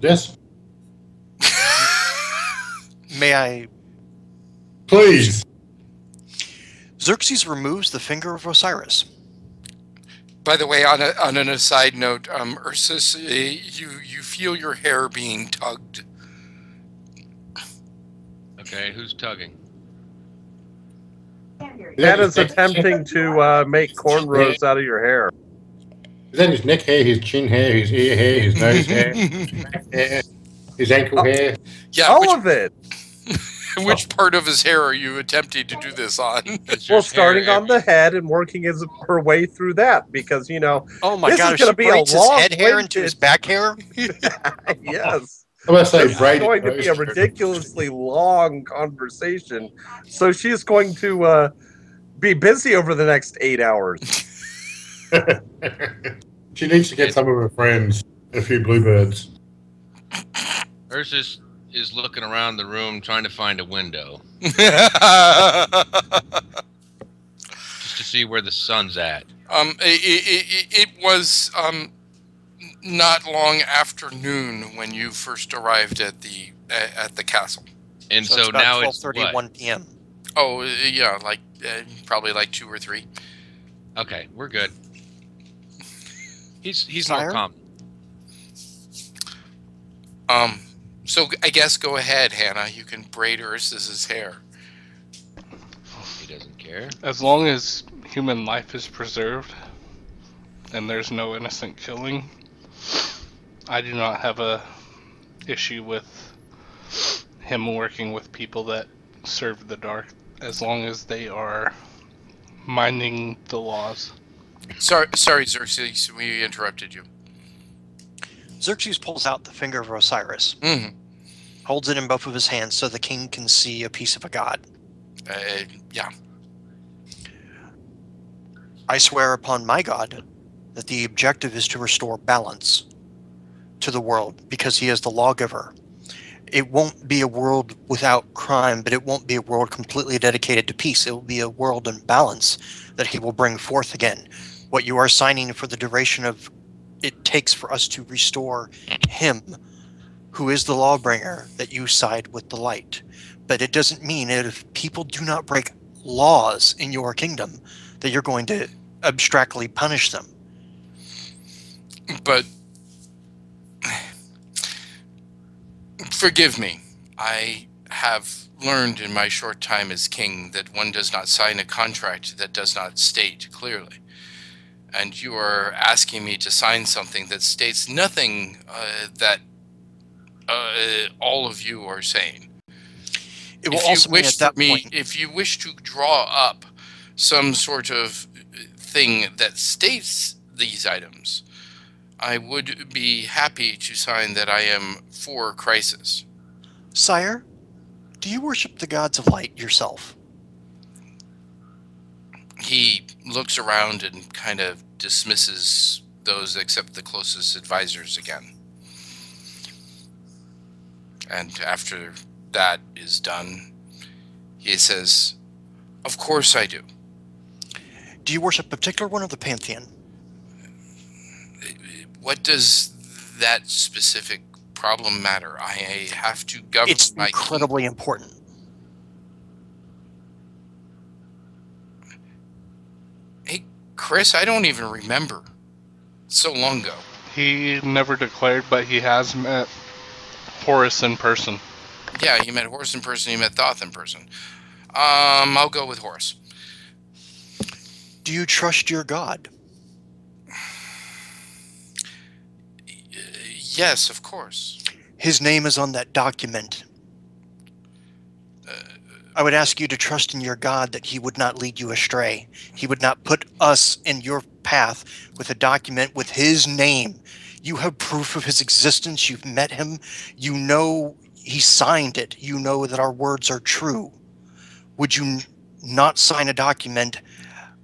Yes, May I? please. Xerxes removes the finger of Osiris. By the way, on an aside note, Ursus, you feel your hair being tugged. Okay, who's tugging? That is attempting to make cornrows out of your hair. Is that his neck hair, his chin hair, his ear hair, his nose hair, back hair, his ankle hair? Yeah, All of it. which part of his hair are you attempting to do this on? Well, starting on the head and working her way through that, because Oh my this God! is going to be a braids his long head hair into his back hair. Yes. I'm going to say This is braided going to be a nose hair. ridiculously long conversation. So she's going to be busy over the next 8 hours. She needs to get some of her friends, a few bluebirds. Ursus is looking around the room trying to find a window just to see where the sun's at. It was not long after noon when you first arrived at the castle. And So so, it's about now it's 12:30, what? 1 p.m. Oh yeah, like probably like 2 or 3. Okay, we're good. He's Sire? not calm. So I guess go ahead, Hannah. You can braid Ursus's hair. He doesn't care. As long as human life is preserved and there's no innocent killing, I do not have a issue with him working with people that serve the dark, as long as they are minding the laws. Sorry, Xerxes, we interrupted you. Xerxes pulls out the finger of Osiris, holds it in both of his hands so the king can see a piece of a god. Yeah. I swear upon my God that the objective is to restore balance to the world because he is the lawgiver. It won't be a world without crime, but it won't be a world completely dedicated to peace. It will be a world in balance that he will bring forth again. What you are signing for the duration of it takes for us to restore him, who is the lawbringer, that you side with the light. But it doesn't mean that if people do not break laws in your kingdom, that you're going to abstractly punish them. But forgive me. I have learned in my short time as king that one does not sign a contract that does not state clearly. And you are asking me to sign something that states nothing that all of you are saying. It will also mean at that point, if you wish to draw up some sort of thing that states these items, I would be happy to sign that I am for crisis. Sire, do you worship the gods of light yourself? He looks around and kind of dismisses those except the closest advisors again. And after that is done, he says, "Of course I do." Do you worship a particular one of the pantheon? What does that specific problem matter? I have to govern It's my incredibly important. Hey, Chris, I don't even remember. So long ago. He never declared, but he has met Horus in person. Yeah, you met Horus in person, you met Thoth in person. I'll go with Horus. Do you trust your god? Yes, of course. His name is on that document. I would ask you to trust in your God that he would not lead you astray. He would not put us in your path with a document with his name. You have proof of his existence. You've met him. You know he signed it. You know that our words are true. Would you not sign a document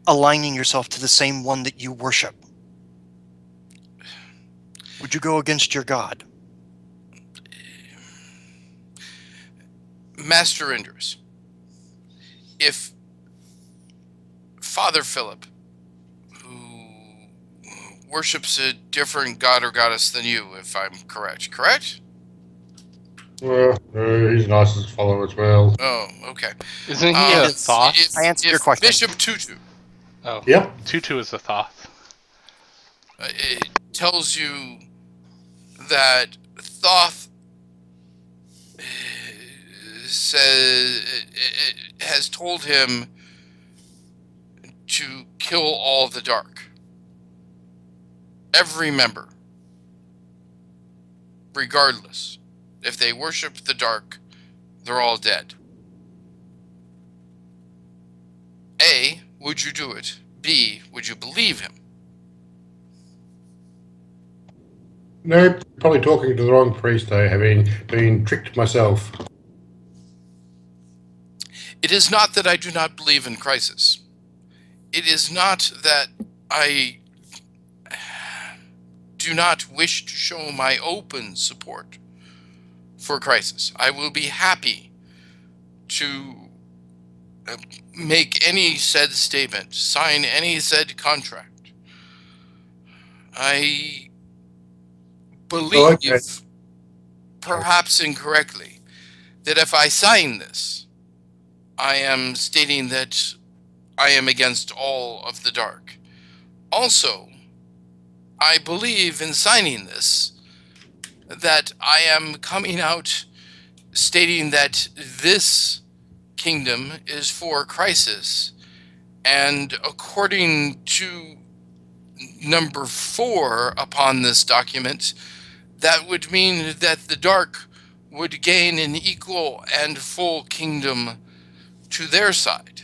aligning yourself to the same one that you worship? Would you go against your God? Master Indris, if Father Philip, who worships a different god or goddess than you, if I'm correct. Correct? Well, he's nice to follow as well. Oh, okay. Isn't he Um, a It's- Thoth? I answered your If question. Bishop Tutu Oh, Yep. Tutu is a Thoth. it tells you that Thoth has told him to kill all the dark. Every member. Regardless. If they worship the dark, they're all dead. A, would you do it? B, would you believe him? No, probably talking to the wrong priest, though, having been tricked myself. It is not that I do not believe in crisis. It is not that I do not wish to show my open support for crisis. I will be happy to make any said statement, sign any said contract. I believe, okay. perhaps incorrectly, that if I sign this, I am stating that I am against all of the dark. Also, I believe in signing this that I am coming out stating that this kingdom is for crisis, and according to number 4 upon this document, that would mean that the dark would gain an equal and full kingdom to their side.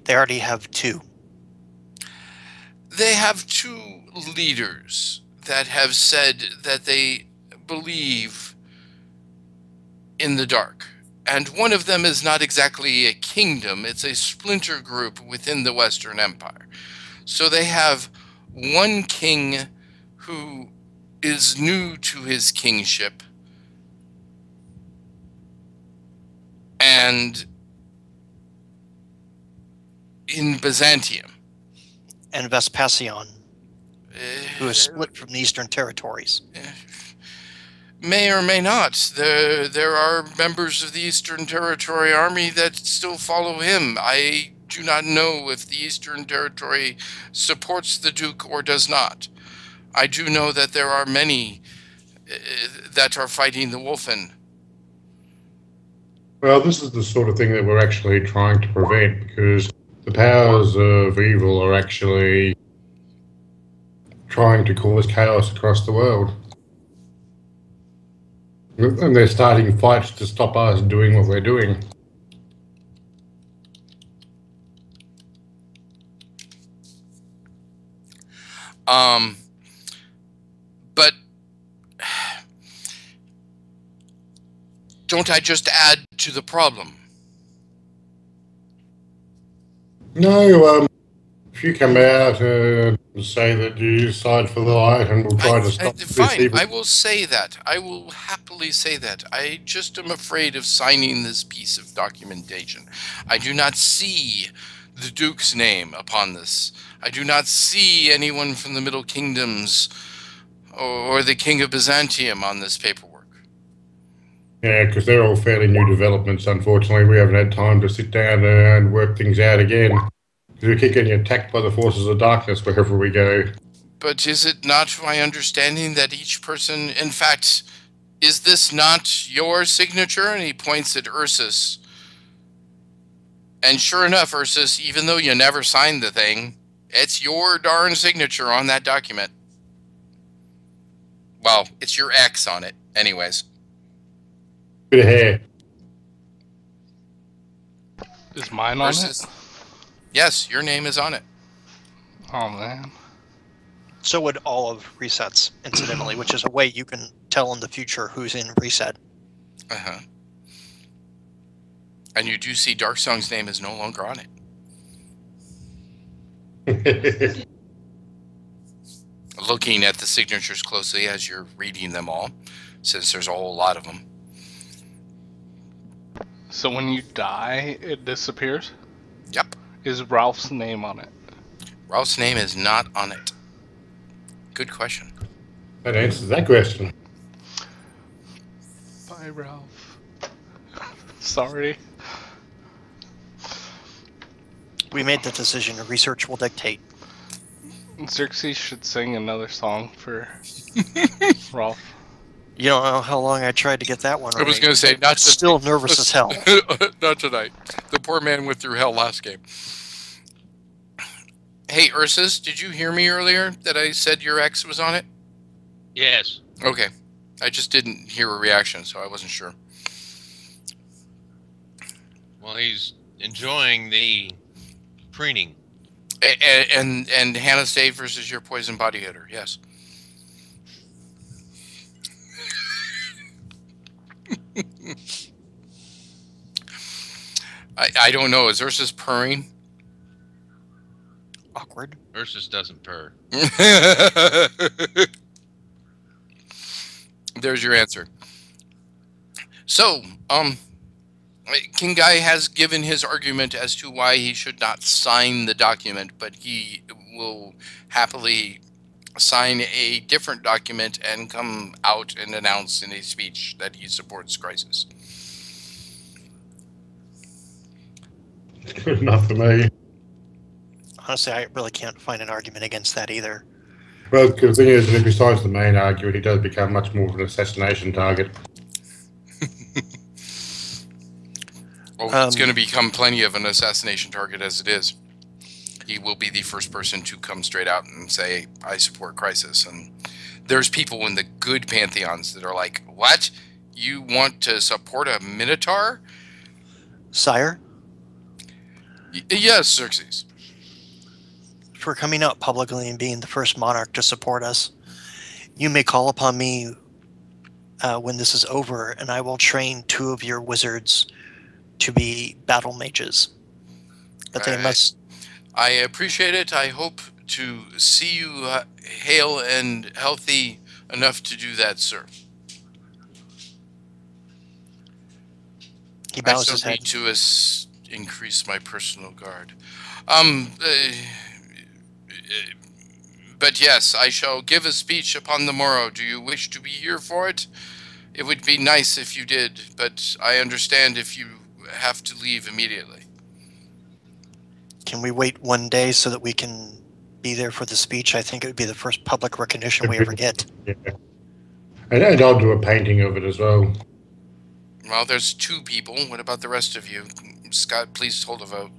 They already have 2. They have 2 leaders that have said that they believe in the dark. And one of them is not exactly a kingdom, it's a splinter group within the Western Empire. So they have one king who is new to his kingship, and in Byzantium. And Vespasian, who is split from the Eastern Territories. May or may not. There are members of the Eastern Territory Army that still follow him. I do not know if the Eastern Territory supports the Duke or does not. I do know that there are many that are fighting the Wolfen. Well, this is the sort of thing that we're actually trying to prevent, because the powers of evil are actually trying to cause chaos across the world. And they're starting fights to stop us doing what we're doing. But don't I just add to the problem? No, if you come out and say that you side for the light and we'll try to stop this fine, evil. I will say that. I will happily say that. I just am afraid of signing this piece of documentation. I do not see the Duke's name upon this. I do not see anyone from the Middle Kingdoms or the King of Byzantium on this paperwork. Yeah, because they're all fairly new developments, unfortunately. We haven't had time to sit down and work things out again. Because we keep getting attacked by the forces of darkness wherever we go. But is it not my understanding that each person, in fact, is this not your signature? And he points at Ursus. And sure enough, Ursus, even though you never signed the thing, it's your darn signature on that document. Well, it's your X on it, anyways. Bit of hair. Is mine on Ursus. it? Yes, your name is on it. Oh man. So would all of resets, incidentally, which is a way you can tell in the future who's in reset. Uh-huh. And you do see Darksong's name is no longer on it. Looking at the signatures closely as you're reading them all, since there's a whole lot of them. So when you die, it disappears? Yep. Is Ralph's name on it? Ralph's name is not on it. Good question. That answers that question. Bye, Ralph. Sorry. We made the decision. Research will dictate. Xerxes should sing another song for Rolf. You don't know how long I tried to get that one I right. was going to say, not Still nervous as hell. Not tonight. The poor man went through hell last game. Hey, Ursus, did you hear me earlier that I said your ex was on it? Yes. Okay. I just didn't hear a reaction, so I wasn't sure. Well, he's enjoying the preening. And Hannah State versus your poison body hitter, yes. I don't know. Is Ursus purring? Awkward. Ursus doesn't purr. There's your answer. So, King Guy has given his argument as to why he should not sign the document, but he will happily sign a different document and come out and announce in a speech that he supports Crisis. Good enough for me. Honestly, I really can't find an argument against that either. Well, the thing is, besides the main argument, he does become much more of an assassination target. Oh, it's going to become plenty of an assassination target as it is. He will be the first person to come straight out and say, I support Crisis. And there's people in the good pantheons that are like, what? You want to support a Minotaur? Sire, Yes, Xerxes. for coming out publicly and being the first monarch to support us, you may call upon me when this is over, and I will train 2 of your wizards to be battle mages. But they must... I appreciate it. I hope to see you hale and healthy enough to do that, sir. He bows I his still head. need to increase my personal guard. But yes, I shall give a speech upon the morrow. Do you wish to be here for it? It would be nice if you did, but I understand if you have to leave immediately. Can we wait 1 day so that we can be there for the speech? I think it would be the first public recognition we ever get. Yeah. And I'll do a painting of it as well. Well, there's 2 people. What about the rest of you? Scott, please hold a vote.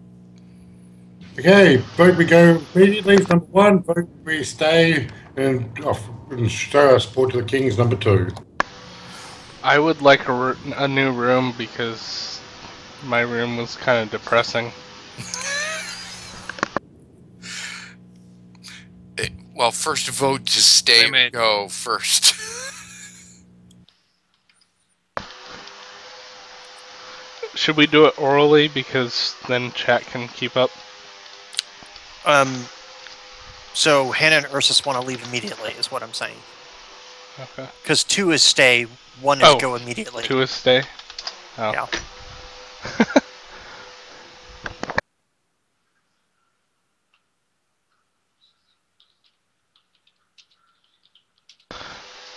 Okay, vote we go immediately. Number 1, vote we stay and show our support to the Kings. Number 2. I would like a new room because my room was kind of depressing. Well, first vote to stay Wait a minute. go first. Should we do it orally because then chat can keep up? So Hannah and Ursus want to leave immediately, is what I'm saying. Okay. Because 2 is stay, 1 is go immediately. 2 is stay? Oh. Yeah.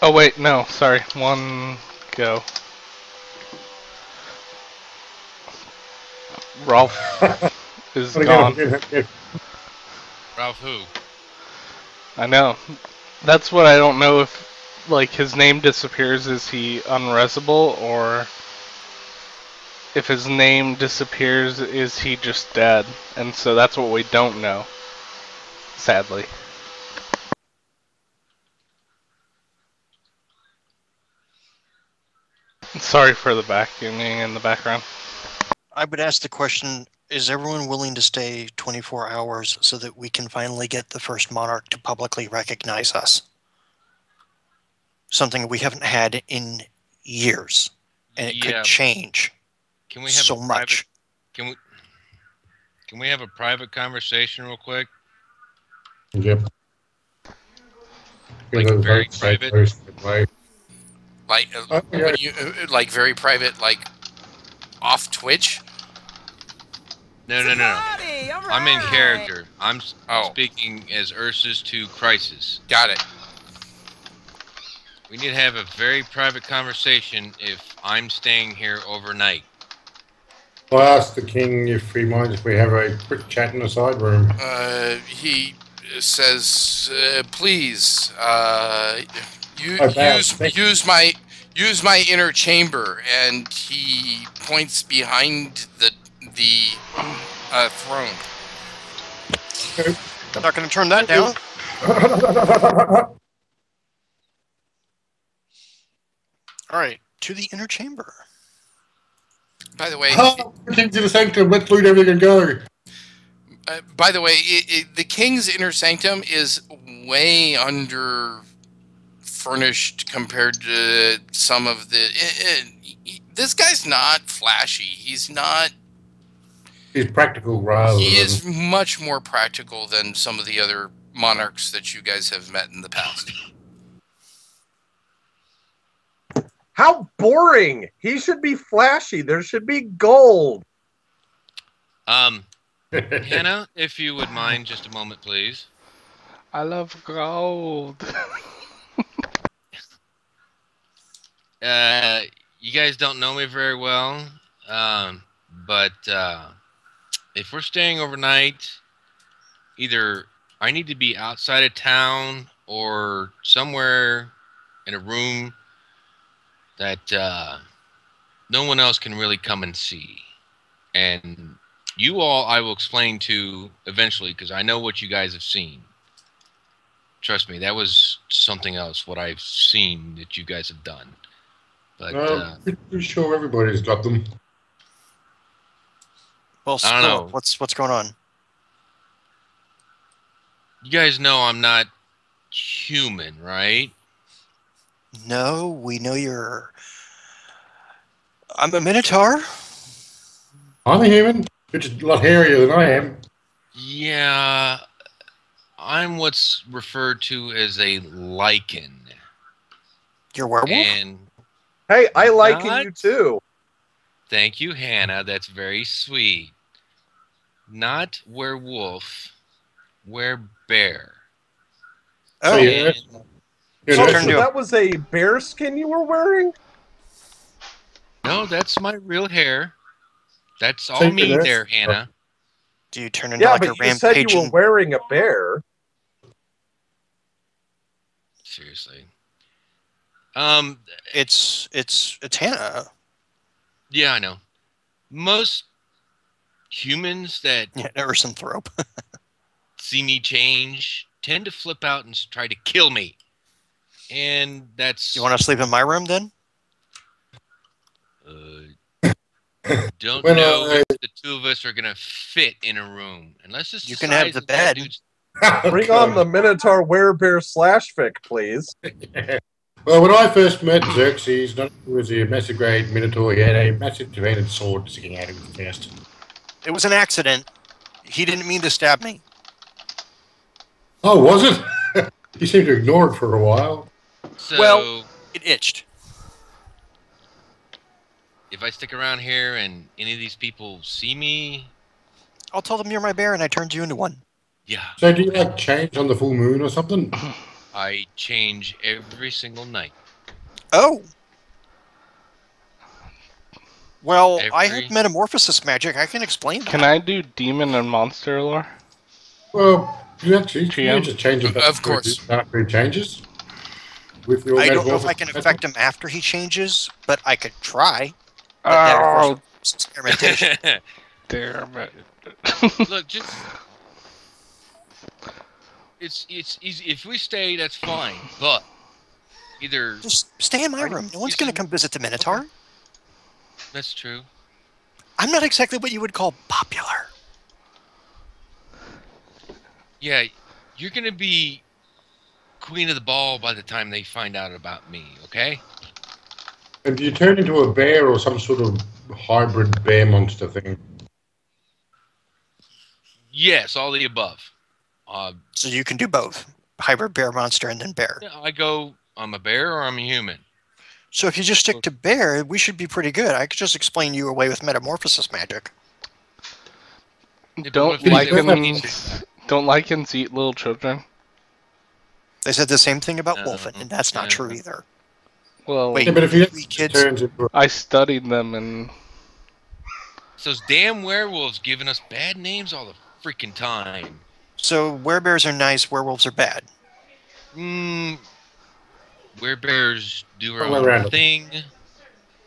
Oh wait, no, sorry. 1 go. Rolf is gone. Ralph who? I know. That's what I don't know if, like, his name disappears, is he unresable, or if his name disappears, is he just dead? And so that's what we don't know, sadly. Sorry for the vacuuming in the background. I would ask the question, is everyone willing to stay 24 hours so that we can finally get the first monarch to publicly recognize us? Something we haven't had in years, and it could change Can we have so a private, much. Can we have a private conversation real quick? Yep. Like very private? Like, when you, like very private, like off Twitch? No. I'm in character. I'm speaking as Ursus to Crisis. Got it. We need to have a very private conversation if I'm staying here overnight. I asked the king if he minds if we have a quick chat in the side room. He says, "Please, Oh, bad. use my inner chamber," and he points behind the throne. I'm not going to turn that down. All right, to the inner chamber. By the way, King to the sanctum. Let's loot everything and go. the king's inner sanctum is way under furnished compared to some of the. This guy's not flashy. He's not. He's practical rather He than... is much more practical than some of the other monarchs that you guys have met in the past. How boring! He should be flashy. There should be gold. Hannah, if you would mind, just a moment, please. I love gold. You guys don't know me very well, but if we're staying overnight, either I need to be outside of town or somewhere in a room that no one else can really come and see. And you all I will explain to eventually, because I know what you guys have seen. Trust me, that was something else, what I've seen that you guys have done. But pretty sure everybody's got them. Well, I don't know. What's going on? You guys know I'm not human, right? No, we know you're. I'm a Minotaur. I'm a human. You're just a lot hairier than I am. Yeah, I'm what's referred to as a lichen. You're a werewolf? And Hey, I liken What? you too. thank you, Hannah. That's very sweet. Not werewolf, werebear. Oh, yeah. And You So, know, turned to a- that was a bear skin you were wearing? no, that's my real hair. That's all So me you're there, Hannah. do you turn into Yeah, like but a you said you were rampaging? wearing a bear. Seriously. It's Hannah. Yeah, I know. Most humans that Yeah, Ursanthrope. see me change tend to flip out and try to kill me. And that's You want to sleep in my room then? don't When know I- if the two of us are gonna fit in a room unless it's You the can have size the of that bed. dude's. Bring on the Minotaur werebear slash fic, please. Well, when I first met Xerxes, not only was he a massive great minotaur, he had a massive two-handed sword sticking out of his chest. It was an accident. He didn't mean to stab me. Oh, was it? You seemed to ignore it for a while. So Well- It itched. if I stick around here and any of these people see me, I'll tell them you're my bear and I turned you into one. yeah, So do you like change on the full moon or something? I change every single night. Oh. Well, I Every- have metamorphosis magic. I can explain that. Can I do demon and monster lore? Well, you actually GM? just change it Of course. after he changes. With your I don't know if I can metamorphosis affect him after he changes, but I could try. But that Oh, requires experimentation. damn it. Look, just it's easy. If we stay, that's fine. But either Just stay in my room. No one's going to come visit the Minotaur. Okay. That's true. I'm not exactly what you would call popular. Yeah, you're gonna be queen of the ball by the time they find out about me. Okay? And do you turn into a bear or some sort of hybrid bear monster thing? Yes, all the above. So you can do both. Hybrid bear monster and then bear. I go. I'm a bear or I'm a human. So if you just stick to bear, we should be pretty good. I could just explain you away with metamorphosis magic. but Don't what if they- don't lichens eat little children? They said the same thing about No, Wolfen, and that's not no. true either. Well, Wait. Yeah, but if he Three kids? turns into I studied them, and So those damn werewolves giving us bad names all the freaking time. So werebears are nice, werewolves are bad. Werebears do our Somewhere own around it. thing.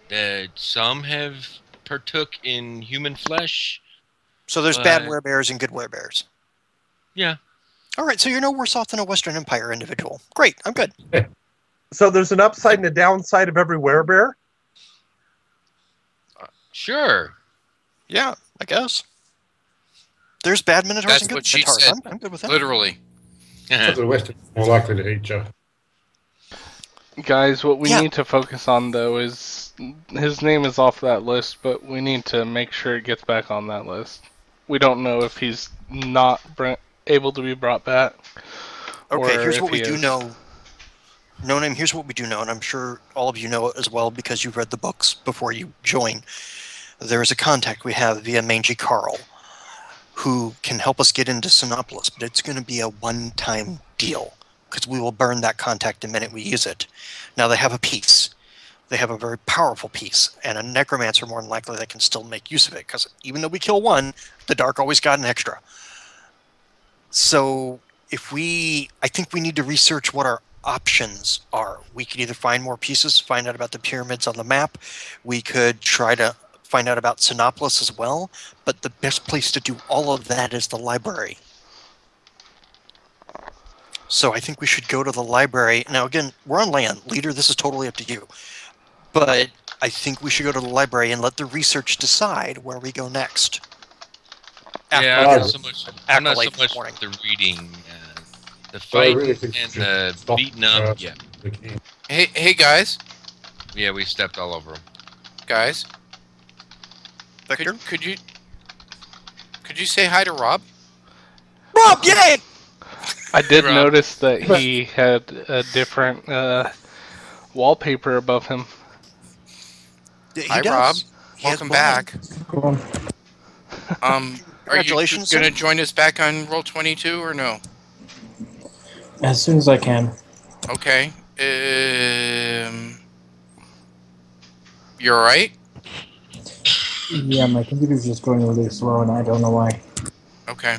That some have partook in human flesh. So there's bad But- werebears and good werebears. Yeah. All right, so you're no worse off than a Western Empire individual. Great, I'm good. So there's an upside and a downside of every werebear? Sure. Yeah, I guess. There's bad minotaurs That's and good what she minotaurs. said. I'm good with that. Literally. so the Western more likely to eat you. guys, what we Yeah. need to focus on though is his name is off that list, but we need to make sure it gets back on that list. We don't know if he's not able to be brought back. Okay, or here's if what we he do is. know. No name, here's what we do know, and I'm sure all of you know it as well because you've read the books before you join. There is a contact we have via Mangy Carl who can help us get into Sinopolis, but it's going to be a one-time deal because we will burn that contact the minute we use it. Now they have a piece. They have a very powerful piece, and a necromancer more than likely that can still make use of it because even though we kill one, the dark always got an extra. So I think we need to research what our options are. We could either find more pieces, find out about the pyramids on the map. We could try to find out about Sinopolis as well. But the best place to do all of that is the library. So I think we should go to the library. Now, again, we're on land. Leader, this is totally up to you. But I think we should go to the library and let the research decide where we go next. Yeah, we I'm get not so much. I'm not so accolade much for morning. the reading, the So I fighting, really think and we should the stop, beating up. Yeah, the king. Hey guys, yeah, we stepped all over them. guys, Victor? could you say hi to Rob? Rob, yay! I did Rob. notice that he had a different wallpaper above him. He Hi, does. Rob. He has Welcome bowling. back. Are you Congratulations, going to sir. join us back on Roll-22 or no? As soon as I can. Okay. You all right? Yeah, my computer's just going really slow and I don't know why. Okay.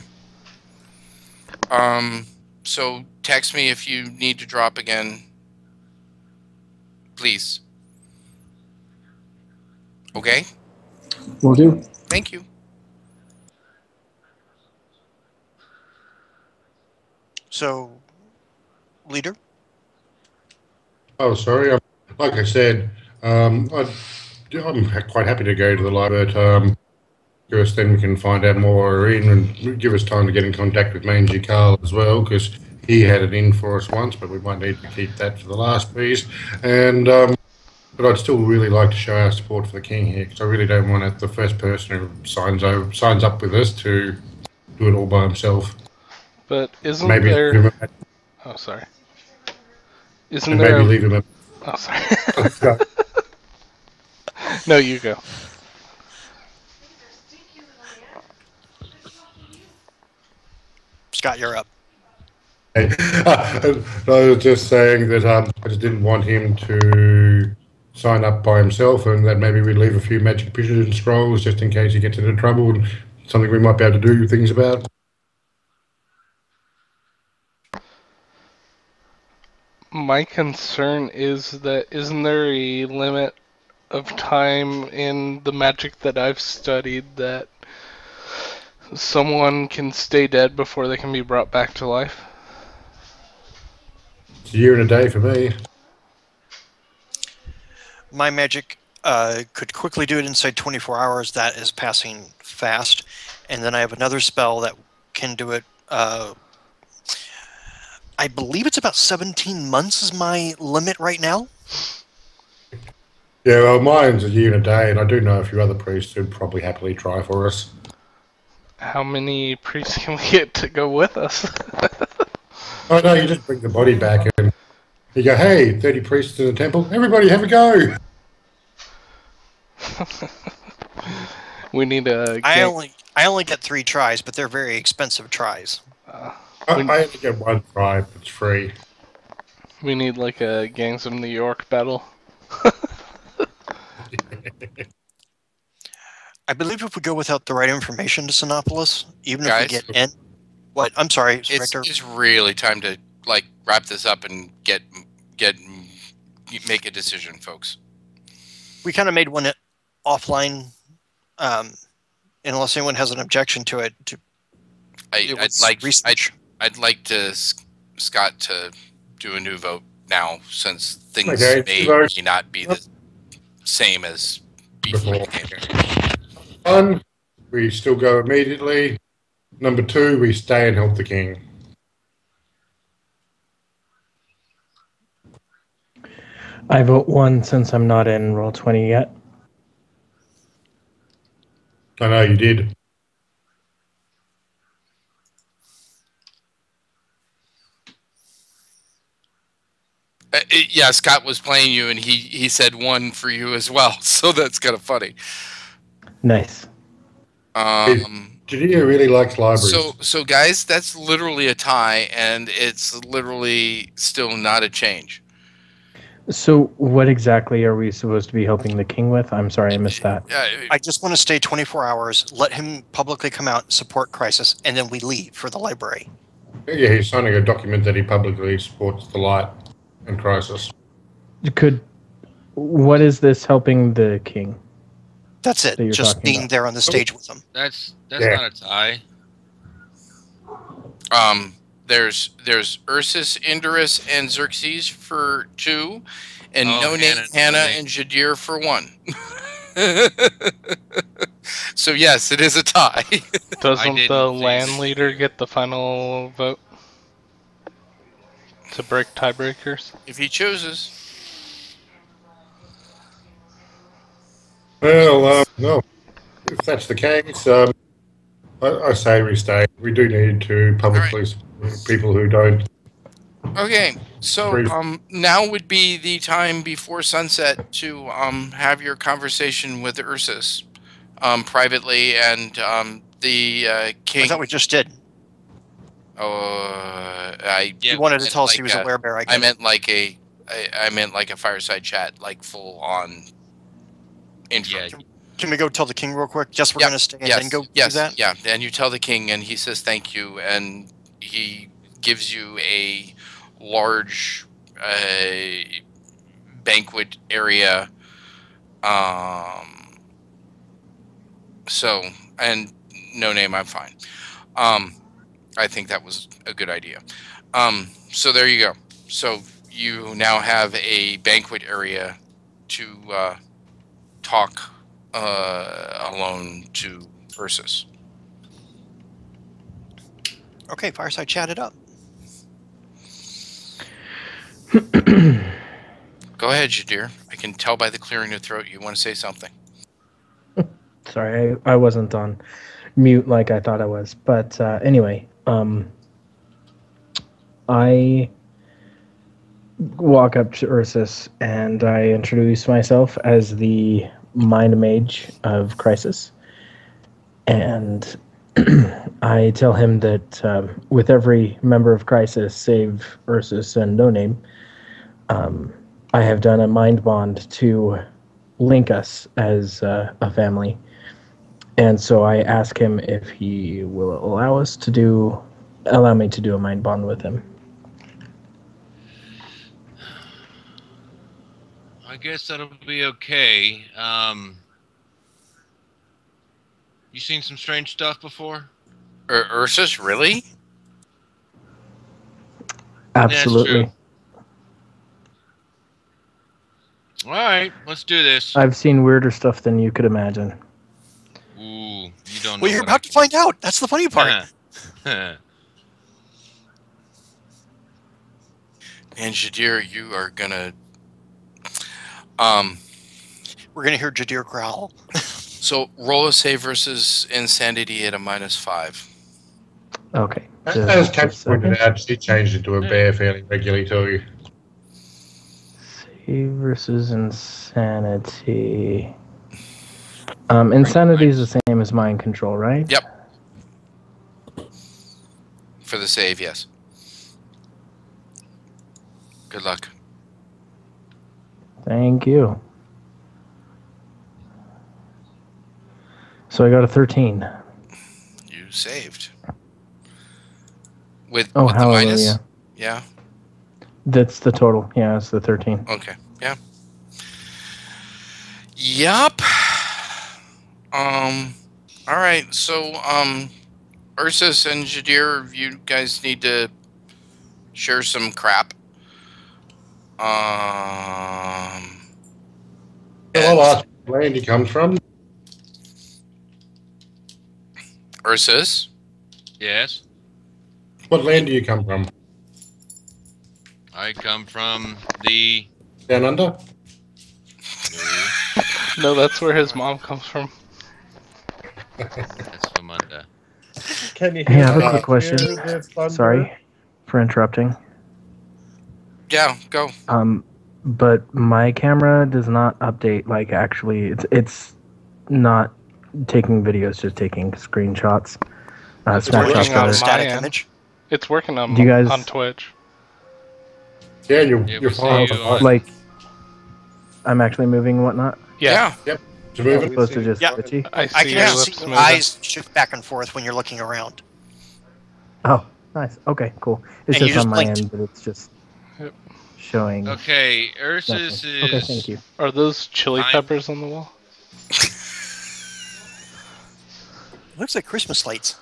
So text me if you need to drop again. Please. Okay? Will do. Thank you. So, leader? Oh, sorry. Like I said, I'm quite happy to go to the library, but because then we can find out more and give us time to get in contact with Mangy Carl as well, because he had it in for us once, but we might need to keep that for the last piece. And but I'd still really like to show our support for the king here, because I really don't want the first person who signs up with us to do it all by himself. But isn't Maybe there? leave him at, Oh, sorry. Isn't and there? maybe leave him at. Oh, sorry. No, you go. Scott, you're up. I was just saying that I just didn't want him to sign up by himself, and that maybe we'd leave a few magic pictures and scrolls just in case he gets into trouble and something we might be able to do things about. My concern is that isn't there a limit of time in the magic that I've studied that someone can stay dead before they can be brought back to life? It's a year and a day for me. My magic could quickly do it inside 24 hours. That is passing fast. And then I have another spell that can do it. I believe it's about 17 months is my limit right now. Yeah, well, mine's a year and a day, and I do know a few other priests who'd probably happily try for us. How many priests can we get to go with us? Oh no, you just bring the body back and you go, hey, 30 priests in the temple, everybody have a go. We need a. I only get 3 tries, but they're very expensive tries. I only get one try, but it's free. We need like a Gangs of New York battle. I believe if we go without the right information to Sinopolis, even if we Guys? get in, what? I'm sorry, It's Victor. it's really time to like wrap this up and make a decision, folks. We kind of made one offline, unless anyone has an objection to it. I'd like to Scott to do a new vote now, since things Okay, may not be the same as before before. you came. One, we still go immediately. Number two, we stay and help the king. I vote 1 since I'm not in Roll20 yet. I know you did. Yeah, Scott was playing you, and he said 1 for you as well, so that's kind of funny. Nice. Judea really likes libraries. So guys, that's literally a tie, and it's literally still not a change. So what exactly are we supposed to be helping the king with? I'm sorry, I missed that. I just want to stay 24 hours, let him publicly come out, support Crisis, and then we leave for the library. Yeah, he's signing a document that he publicly supports the light and Crisis. What is this helping the king? That's it. Just being there on the stage with him. That's not a tie. There's Ursus, Indorus, and Xerxes for 2, and No Name, Hannah, and Jadir for 1. So yes, it is a tie. Doesn't the land leader get the final vote to break tiebreakers? If he chooses. Well, no. If that's the case, I say we stay. We do need to publicly support people who don't. Okay, so now would be the time before sunset to have your conversation with Ursus privately, and the king. I thought we just did. You wanted to tell us he was a werebear. I meant like a fireside chat, like full on intro. Yeah. Can we go tell the king real quick? Just we're going to stay and then go do that? Yeah, and you tell the king, and he says thank you, and he gives you a large banquet area. So, and No Name, I'm fine. I think that was a good idea. So there you go. So you now have a banquet area to talk alone to Ursus. Okay, fireside chat it up. Go ahead, Jadir. I can tell by the clearing of throat you want to say something. Sorry, I wasn't on mute like I thought I was. But anyway, I walk up to Ursus and I introduce myself as the Mind Mage of Crisis. And I tell him that with every member of Crisis, save Ursus and No Name, I have done a mind bond to link us as a family. And so I ask him if he will allow me to do a mind bond with him. I guess that'll be okay. You seen some strange stuff before? Ursus, really? Absolutely. Yeah, all right, let's do this. I've seen weirder stuff than you could imagine. Ooh, you don't know. Well, you're about to find out. That's the funny part. And Jadir, you are gonna we're gonna hear Jadir growl. So roll a save versus insanity at a -5. Okay. As Cap pointed out, she changed into a bear fairly regularly too. Save versus insanity. Insanity is the same as mind control, right? Yep. For the save, yes. Good luck. Thank you. So I got a 13. You saved. With Oh, with the hallelujah. minus? Yeah. That's the total. Yeah, it's the 13. Okay. Yeah. Yup. All right. So, Ursus and Jadir, you guys need to share some crap. Well, And I'll ask where land he comes from. Ursus, Yes, What land do you come from? I come from the. Down under? No, No, that's where his mom comes from. that's from under. Can you Hey, hear, I have a Uh, quick question. the thunder? Sorry for interrupting. yeah, go. But my camera does not update. Like, actually, it's not taking videos, just taking screenshots. It's Snapshots working rather. on my Static end. image. It's working on Do you guys- on Twitch. Yeah, Yeah, you're we see fine. you on. Like, I'm actually moving and whatnot. Yeah, You're Oh, moving. we Opposed see to you. just Yeah. glitchy. I I see can your see lips your moving. eyes shift back and forth when you're looking around. Oh, nice. Okay, cool. It's And you just just on my blinked. end, but it's just Yep. showing. Okay, Ursus nothing. is. Okay, thank you. Are those chili Fine. peppers on the wall? Looks like Christmas lights.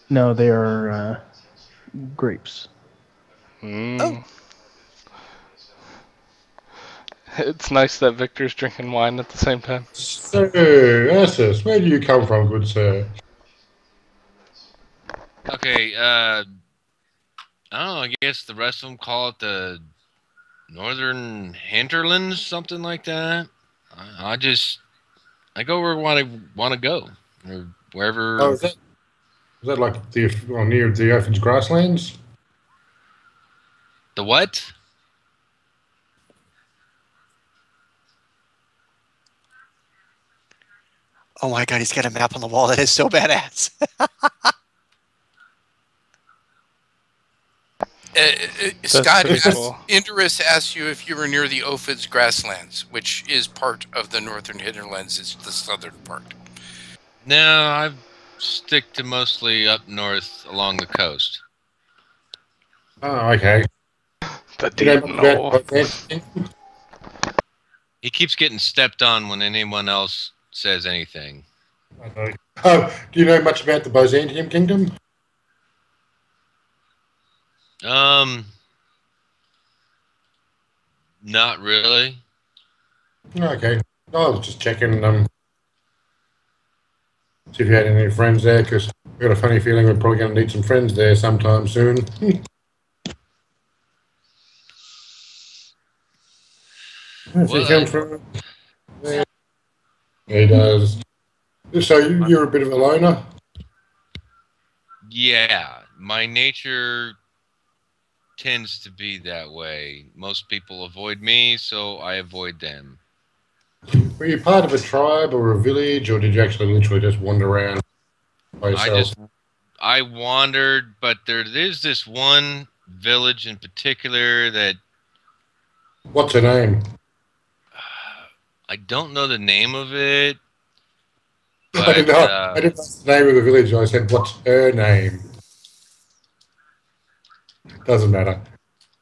No, they are grapes. Mm. It's nice that Victor's drinking wine at the same time. So, Ursus, where do you come from, good sir? Okay, I don't know. I guess the rest of them call it the Northern Hinterlands, something like that. I go where I want to go, or wherever. Oh, is that like near the Ophens grasslands? The what? Oh my god, he's got a map on the wall that is so badass. Scott, pretty cool. Indorus asked you if you were near the Ophids grasslands, which is part of the northern hinterlands. It's the southern part. No, I stick to mostly up north along the coast. Oh, okay. The You know deep much about north. Byzantium? He keeps getting stepped on when anyone else says anything. Okay. Oh, do you know much about the Byzantium kingdom? Not really. Okay. I was just checking. See if you had any friends there, because I've got a funny feeling we're probably going to need some friends there sometime soon. If he Well, comes from there, he does. So you're a bit of a loner? yeah, my nature tends to be that way. Most people avoid me, so I avoid them. Were you part of a tribe or a village, or did you actually literally just wander around by yourself? I wandered, but there is this one village in particular that What's her name? I don't know the name of it, I but didn't know. I didn't know the name of the village. I said, what's her name? Doesn't matter.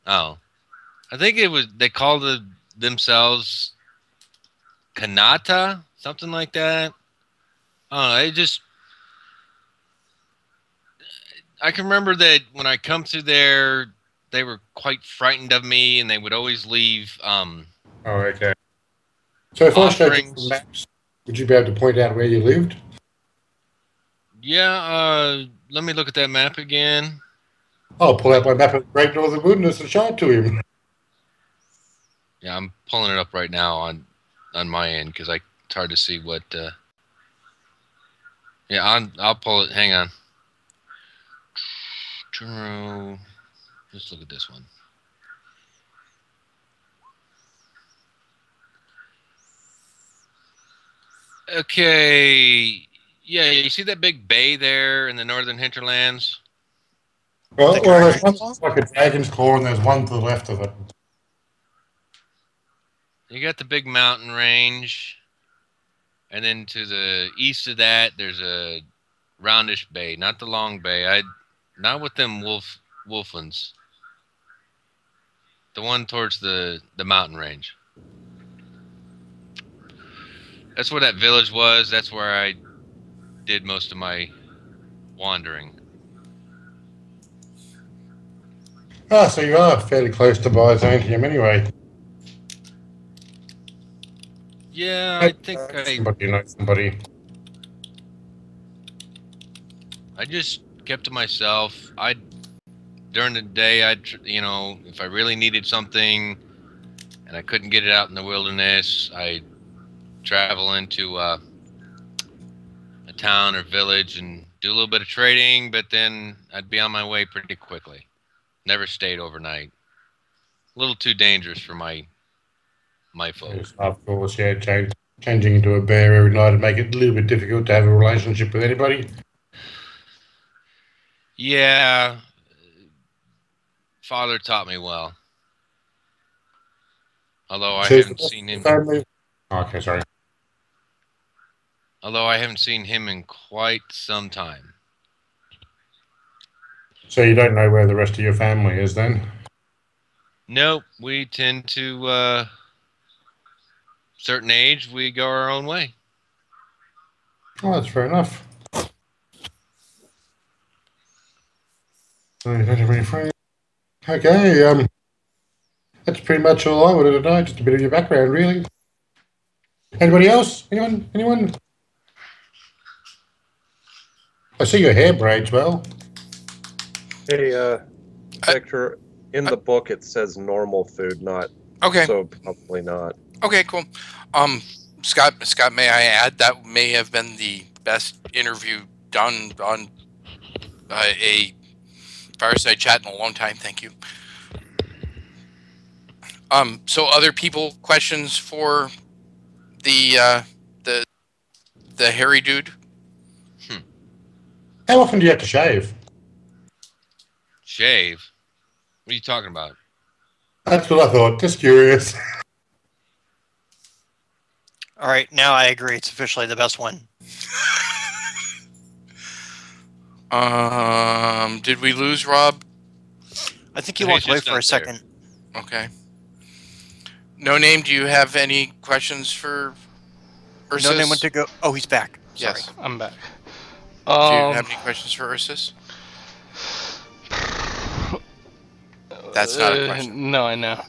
oh, I think it was they called themselves Kanata, something like that. I can remember that when I come through there, they were quite frightened of me, and they would always leave Oh, okay. So if I showed you offerings. some maps, would you be able to point out where you lived? Yeah, let me look at that map again. I'll pull out my map of the Great Northern Wilderness and show it to him. Yeah, I'm pulling it up right now on my end because it's hard to see what. Yeah, I'll pull it. Hang on. Let's look at this one. Okay. Yeah, you see that big bay there in the northern hinterlands? Well, The there's dragon's one like a dragon's claw, and there's one to the left of it. You got the big mountain range, and then to the east of that, there's a roundish bay, not the long bay. Not with them wolflands. The one towards the mountain range. That's where that village was. That's where I did most of my wandering. Ah, so you are fairly close to Byzantium anyway. Yeah, I think Somebody knows somebody. I just kept to myself. During the day, if I really needed something and I couldn't get it out in the wilderness, I'd travel into a town or village and do a little bit of trading, but then I'd be on my way pretty quickly. Never stayed overnight. A little too dangerous for my folk. Yes, of course, yeah, changing into a bear every night would make it a little bit difficult to have a relationship with anybody. Yeah, father taught me well. Although I haven't seen him. Family. Okay, sorry. Although I haven't seen him in quite some time. So you don't know where the rest of your family is then? Nope, we tend to, certain age, we go our own way. Oh, that's fair enough. So you don't have any friends. Okay, that's pretty much all I wanted to know. Just a bit of your background, really. Anybody else? Anyone? I see your hair braids well. Hey, Victor, in the book it says normal food, not Okay. so probably not. Okay, cool. Scott, may I add that may have been the best interview done on a fireside chat in a long time. Thank you. So other people questions for the hairy dude? How often do you have to shave? Shave? What are you talking about? That's what I thought. Just curious. All right, now I agree. It's officially the best one. Did we lose Rob? I think he walked away for a second. Okay. No Name, do you have any questions for Ursus? No Name went to go. Oh, he's back. Sorry. Yes, I'm back. Do you have any questions for Ursus? That's not a question. No, I know.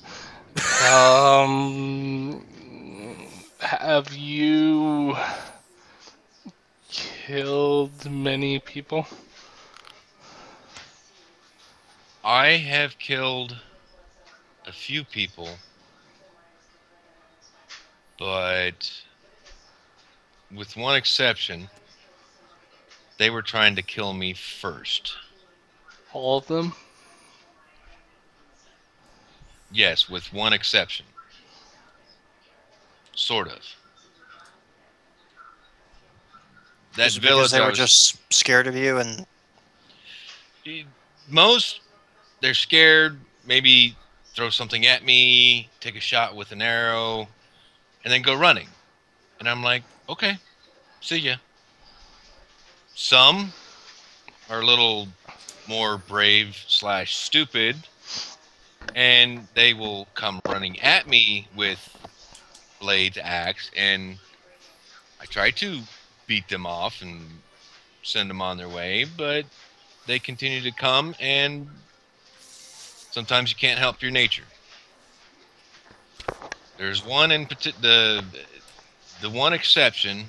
Have you killed many people? I have killed a few people, but with one exception, they were trying to kill me first. All of them? Yes, with one exception. Sort of. That village, because they were just scared of you, and most they're scared. Maybe throw something at me, take a shot with an arrow, and then go running. And I'm like, okay, see ya. Some are a little more brave / stupid, and they will come running at me with blades, axe, and I try to beat them off and send them on their way, but they continue to come, and sometimes you can't help your nature. There's one in particular. The one exception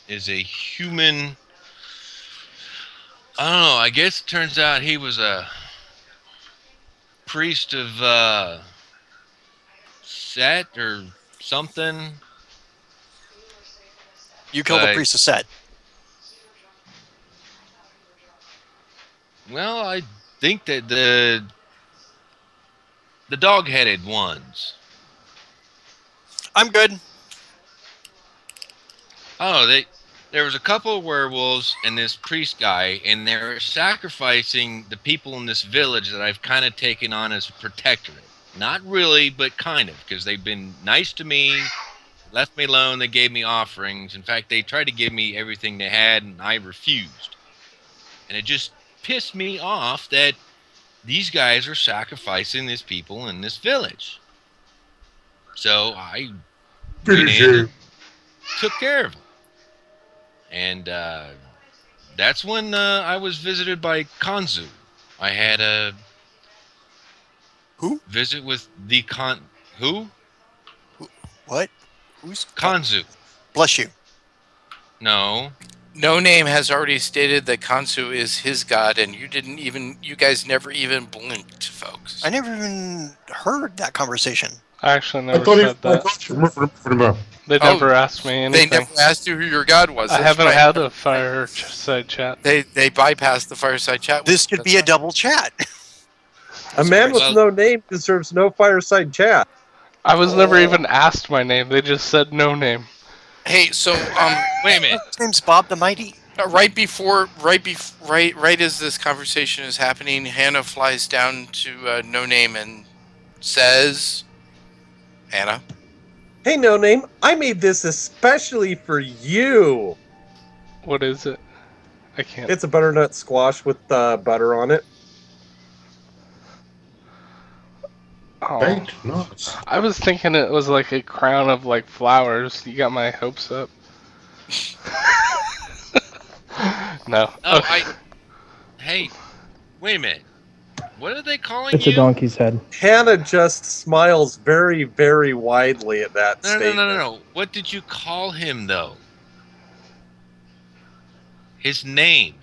is a human. I don't know. I guess it turns out he was a priest of Set or something. you killed a priest of Set. Well, I think that the dog-headed ones. I'm good. Oh, there was a couple of werewolves and this priest guy, and they're sacrificing the people in this village that I've kind of taken on as a protectorate. Not really, but kind of, because they've been nice to me, left me alone, they gave me offerings. In fact, they tried to give me everything they had, and I refused. And it just pissed me off that these guys are sacrificing these people in this village. So I went Finish in and him. took care of them. And that's when I was visited by Kanzu. I had a Who? visit with the Who? What? Who's Kanzu. Bless you. No. No Name has already stated that Kansu is his god, and you guys never even blinked, folks. I never even heard that conversation. I actually I never thought said that. he. They never asked me anything. They never asked you who your god was. I That's haven't right. had a fireside chat. They bypassed the fireside chat. This could be a double chat. A man with Well- no name deserves no fireside chat. I was never even asked my name. They just said no name. Hey, so Wait a minute. His name's Bob the Mighty. right as this conversation is happening, Hannah flies down to No Name and says, "Hannah, Hey, no name, I made this especially for you. What is it? I can't. It's a butternut squash with butter on it. Oh. Right? Nice. I was thinking it was like a crown of like flowers. You got my hopes up. No. Oh, Okay. Hey, wait a minute. What are they calling It's you? a donkey's head. Hannah just smiles very, very widely at that No, no, statement. no, no, no. What did you call him, though? His name.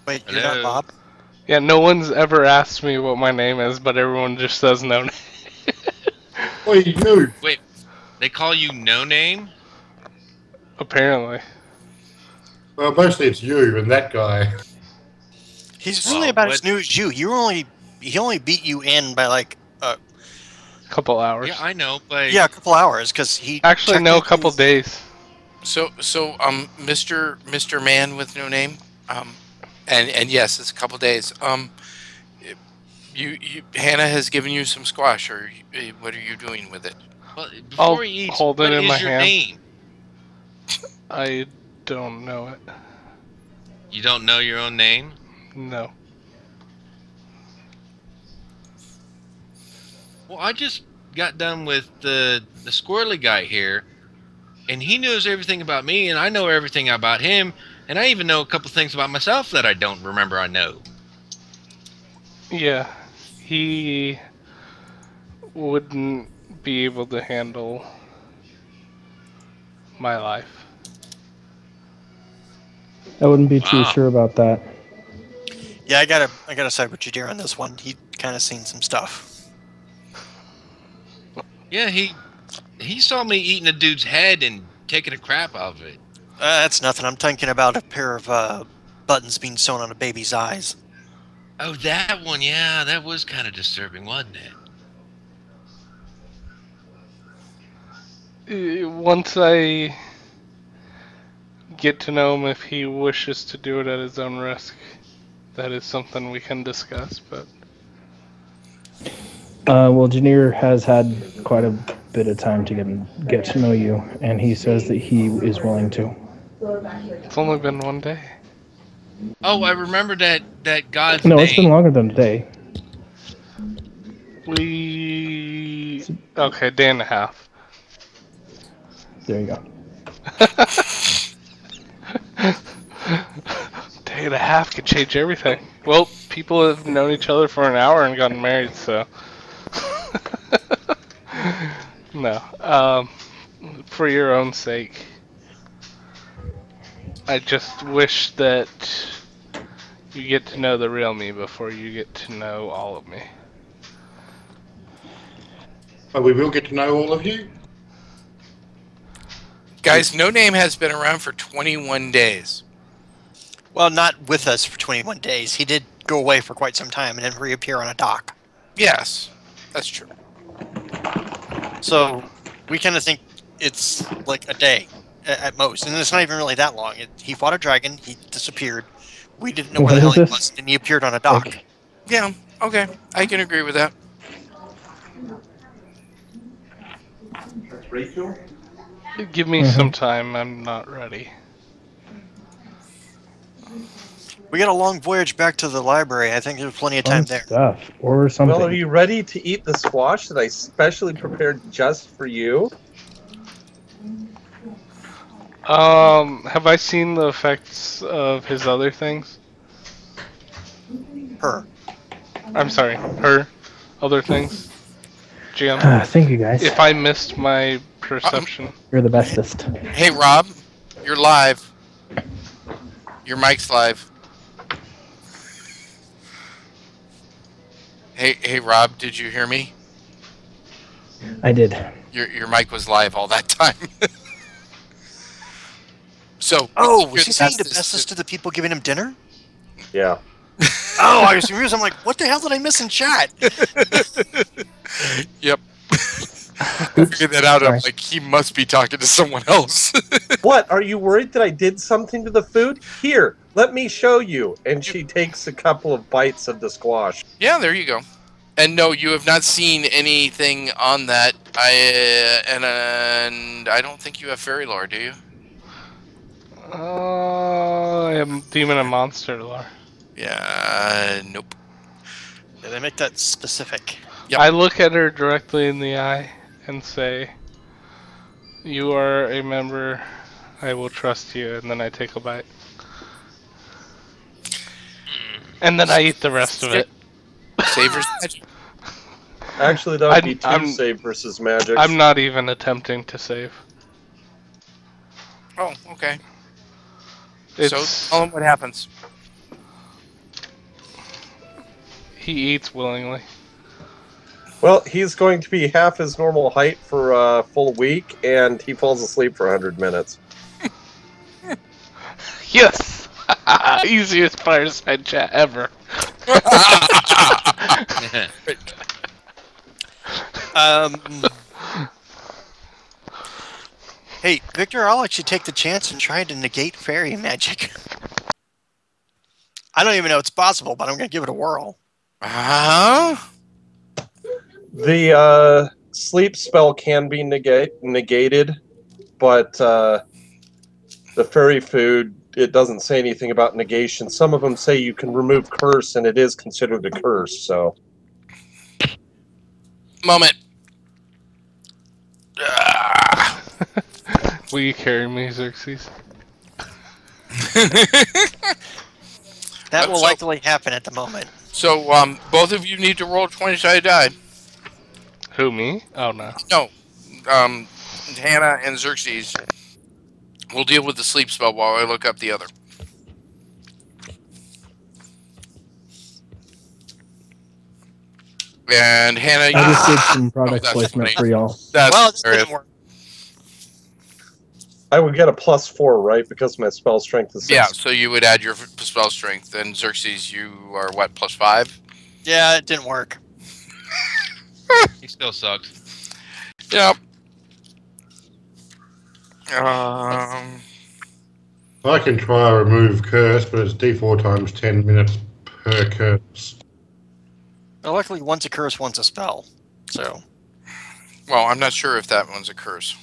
Wait, you're not Hello? Bob? Yeah, no one's ever asked me what my name is, but everyone just says no name. Well, you knew. Wait, they call you No Name? Apparently. Well, mostly it's you and that guy. He's Well, really about what- as new as you. He only beat you in by like Couple hours. Yeah, I know, but a couple hours because he Actually, no, a technically- couple days. so Mr. Man with No Name, and yes, it's a couple days. Hannah has given you some squash, or what are you doing with it? well, I'll before he eats, hold it what in is my your hand. name? I don't know it. You don't know your own name? No. Well, I just got done with the squirrely guy here, and he knows everything about me, and I know everything about him, and I even know a couple things about myself that I don't remember I know. Yeah. He wouldn't be able to handle my life. I wouldn't be too Wow. sure about that. Yeah, I gotta side with Jadir on this one. He kind of seen some stuff. Yeah, he saw me eating a dude's head and taking a crap out of it. That's nothing. I'm thinking about a pair of buttons being sewn on a baby's eyes. Oh, that one, yeah, that was kind of disturbing, wasn't it? Once I get to know him, if he wishes to do it at his own risk, that is something we can discuss. But Well, Janir has had quite a bit of time to get to know you, and he says that he is willing to. it's only been one day. Oh, I remember that god's No, name. it's been longer than a day. Okay, day and a half. There you go. Day and a half could change everything. Well, people have known each other for an hour and gotten married, so. No. For your own sake, I just wish that you get to know the real me before you get to know all of me. But we will get to know all of you. Guys, No Name has been around for 21 days. Well, not with us for 21 days. He did go away for quite some time and then reappear on a dock. Yes, that's true. So we kind of think it's like a day at most, and it's not even really that long. He fought a dragon. He disappeared. We didn't know where What the hell is he this? was, and he appeared on a dock. Yeah, okay. I can agree with that. Rachel? Give me some time. I'm not ready. We got a long voyage back to the library. I think there's plenty of time Fun there. stuff or something. Well, are you ready to eat the squash that I specially prepared just for you? Have I seen the effects of his other things? Her. I'm sorry, her other things? Jim, Thank you, guys. if I missed my perception. You're the bestest. Hey, Rob, you're live. Your mic's live. Hey, Rob, did you hear me? I did. Your mic was live all that time. So, Oh, was he saying that's the bestest to the people giving him dinner? Yeah. Oh, I was confused. I'm like, what the hell did I miss in chat? Yep. I figured that out. I'm like, he must be talking to someone else. What? Are you worried that I did something to the food? Here, let me show you. And she takes a couple of bites of the squash. Yeah, there you go. And no, you have not seen anything on that. And I don't think you have fairy lore, do you? I am demon and monster lore. Yeah, nope. Did I make that specific? Yep. I look at her directly in the eye and say, "You are a member. I will trust you." And then I take a bite. And then I eat the rest of it. Save versus magic. Actually, that would be two save versus magic. I'm not even attempting to save. Oh, okay. It's, So tell him what happens. He eats willingly. Well, he's going to be half his normal height for a full week, and he falls asleep for 100 minutes. Yes! Easiest fireside chat ever. Hey, Victor, I'll let you take the chance and try to negate fairy magic. I don't even know it's possible, but I'm going to give it a whirl. The sleep spell can be negated, but the fairy food, it doesn't say anything about negation. Some of them say you can remove curse, and it is considered a curse, so... Moment. Will you carry me, Xerxes? That will likely happen at the moment. So, both of you need to roll 20-sided die. Who, me? Oh, no. No. Hannah and Xerxes will deal with the sleep spell while I look up the other. And Hannah, I just did some product placement for y'all. Well, this didn't work. I would get a +4, right? Because my spell strength is 6. Yeah, so you would add your spell strength. And Xerxes, you are what, +5? Yeah, it didn't work. He still sucks. Yep. I can try remove curse, but it's D4 times 10 minutes per curse. Well, luckily, one's a curse, one's a spell. So. Well, I'm not sure if that one's a curse.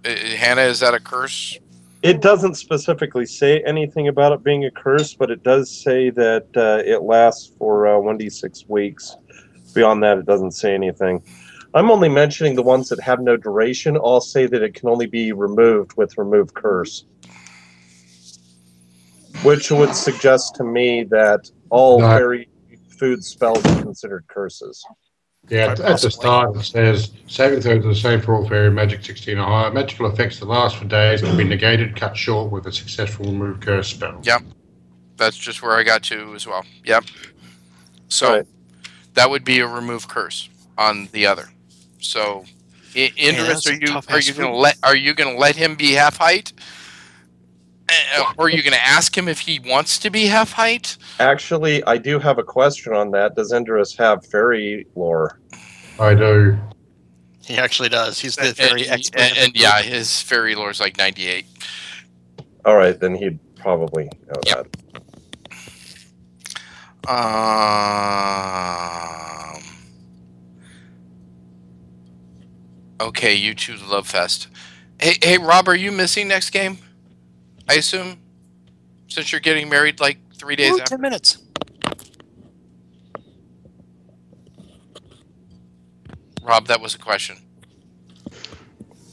Hannah, is that a curse? It doesn't specifically say anything about it being a curse, but it does say that it lasts for 1d6 weeks. Beyond that, it doesn't say anything. I'm only mentioning the ones that have no duration. All say that it can only be removed with remove curse. Which would suggest to me that all fairy food spells are considered curses. Yeah, at the start it says, saving throws are the same for all fairy magic 16 or higher. Magical effects that last for days can be negated, cut short with a successful remove curse spell. Yep. That's just where I got to as well. Yep. So that would be a remove curse on the other. So, Indris, are you gonna let him be half height? Or are you going to ask him if he wants to be half height? Actually, I do have a question on that. Does Indris have fairy lore? I do. He actually does. He's the fairy expert. And yeah, his fairy lore is like 98. All right, then he'd probably know that. Okay, you two love fest. Hey, Rob, are you missing next game? I assume, since you're getting married like 3 days Ooh, after. 10 minutes. Rob, that was a question.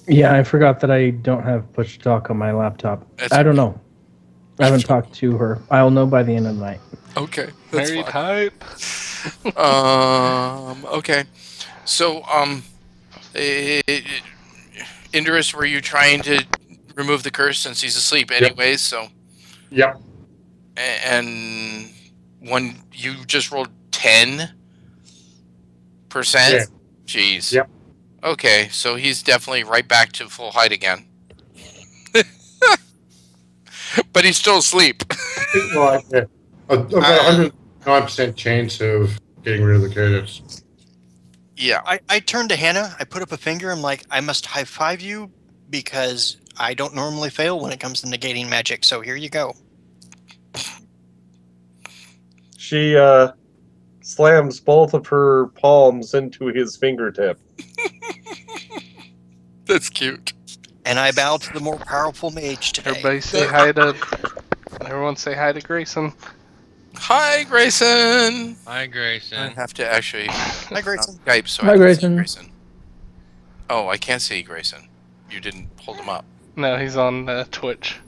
Yeah, I forgot that I don't have push to talk on my laptop. That's I don't okay. know. I haven't talked to her. I'll know by the end of the night. Okay, that's Married fine. hype. Okay. So, Indris, were you trying to remove the curse since he's asleep Yep. anyways? So, Yep. and when you just rolled 10%? Yeah. Jeez. Yep. Okay, so he's definitely right back to full height again. But he's still asleep. Right. Yeah. I've got a 109% chance of getting rid of the curse. Yeah. I turned to Hannah. I put up a finger. I'm like, I must high five you because I don't normally fail when it comes to negating magic. So here you go. She slams both of her palms into his fingertip. That's cute. And I bow to the more powerful mage today. Everybody say hi to. Everyone say hi to Grayson. Hi, Grayson. Hi, I Grayson. have to actually Hi, Grayson. Skype so Hi, I can see Grayson. Grayson. Oh, I can't see Grayson. You didn't hold him up. No, he's on Twitch.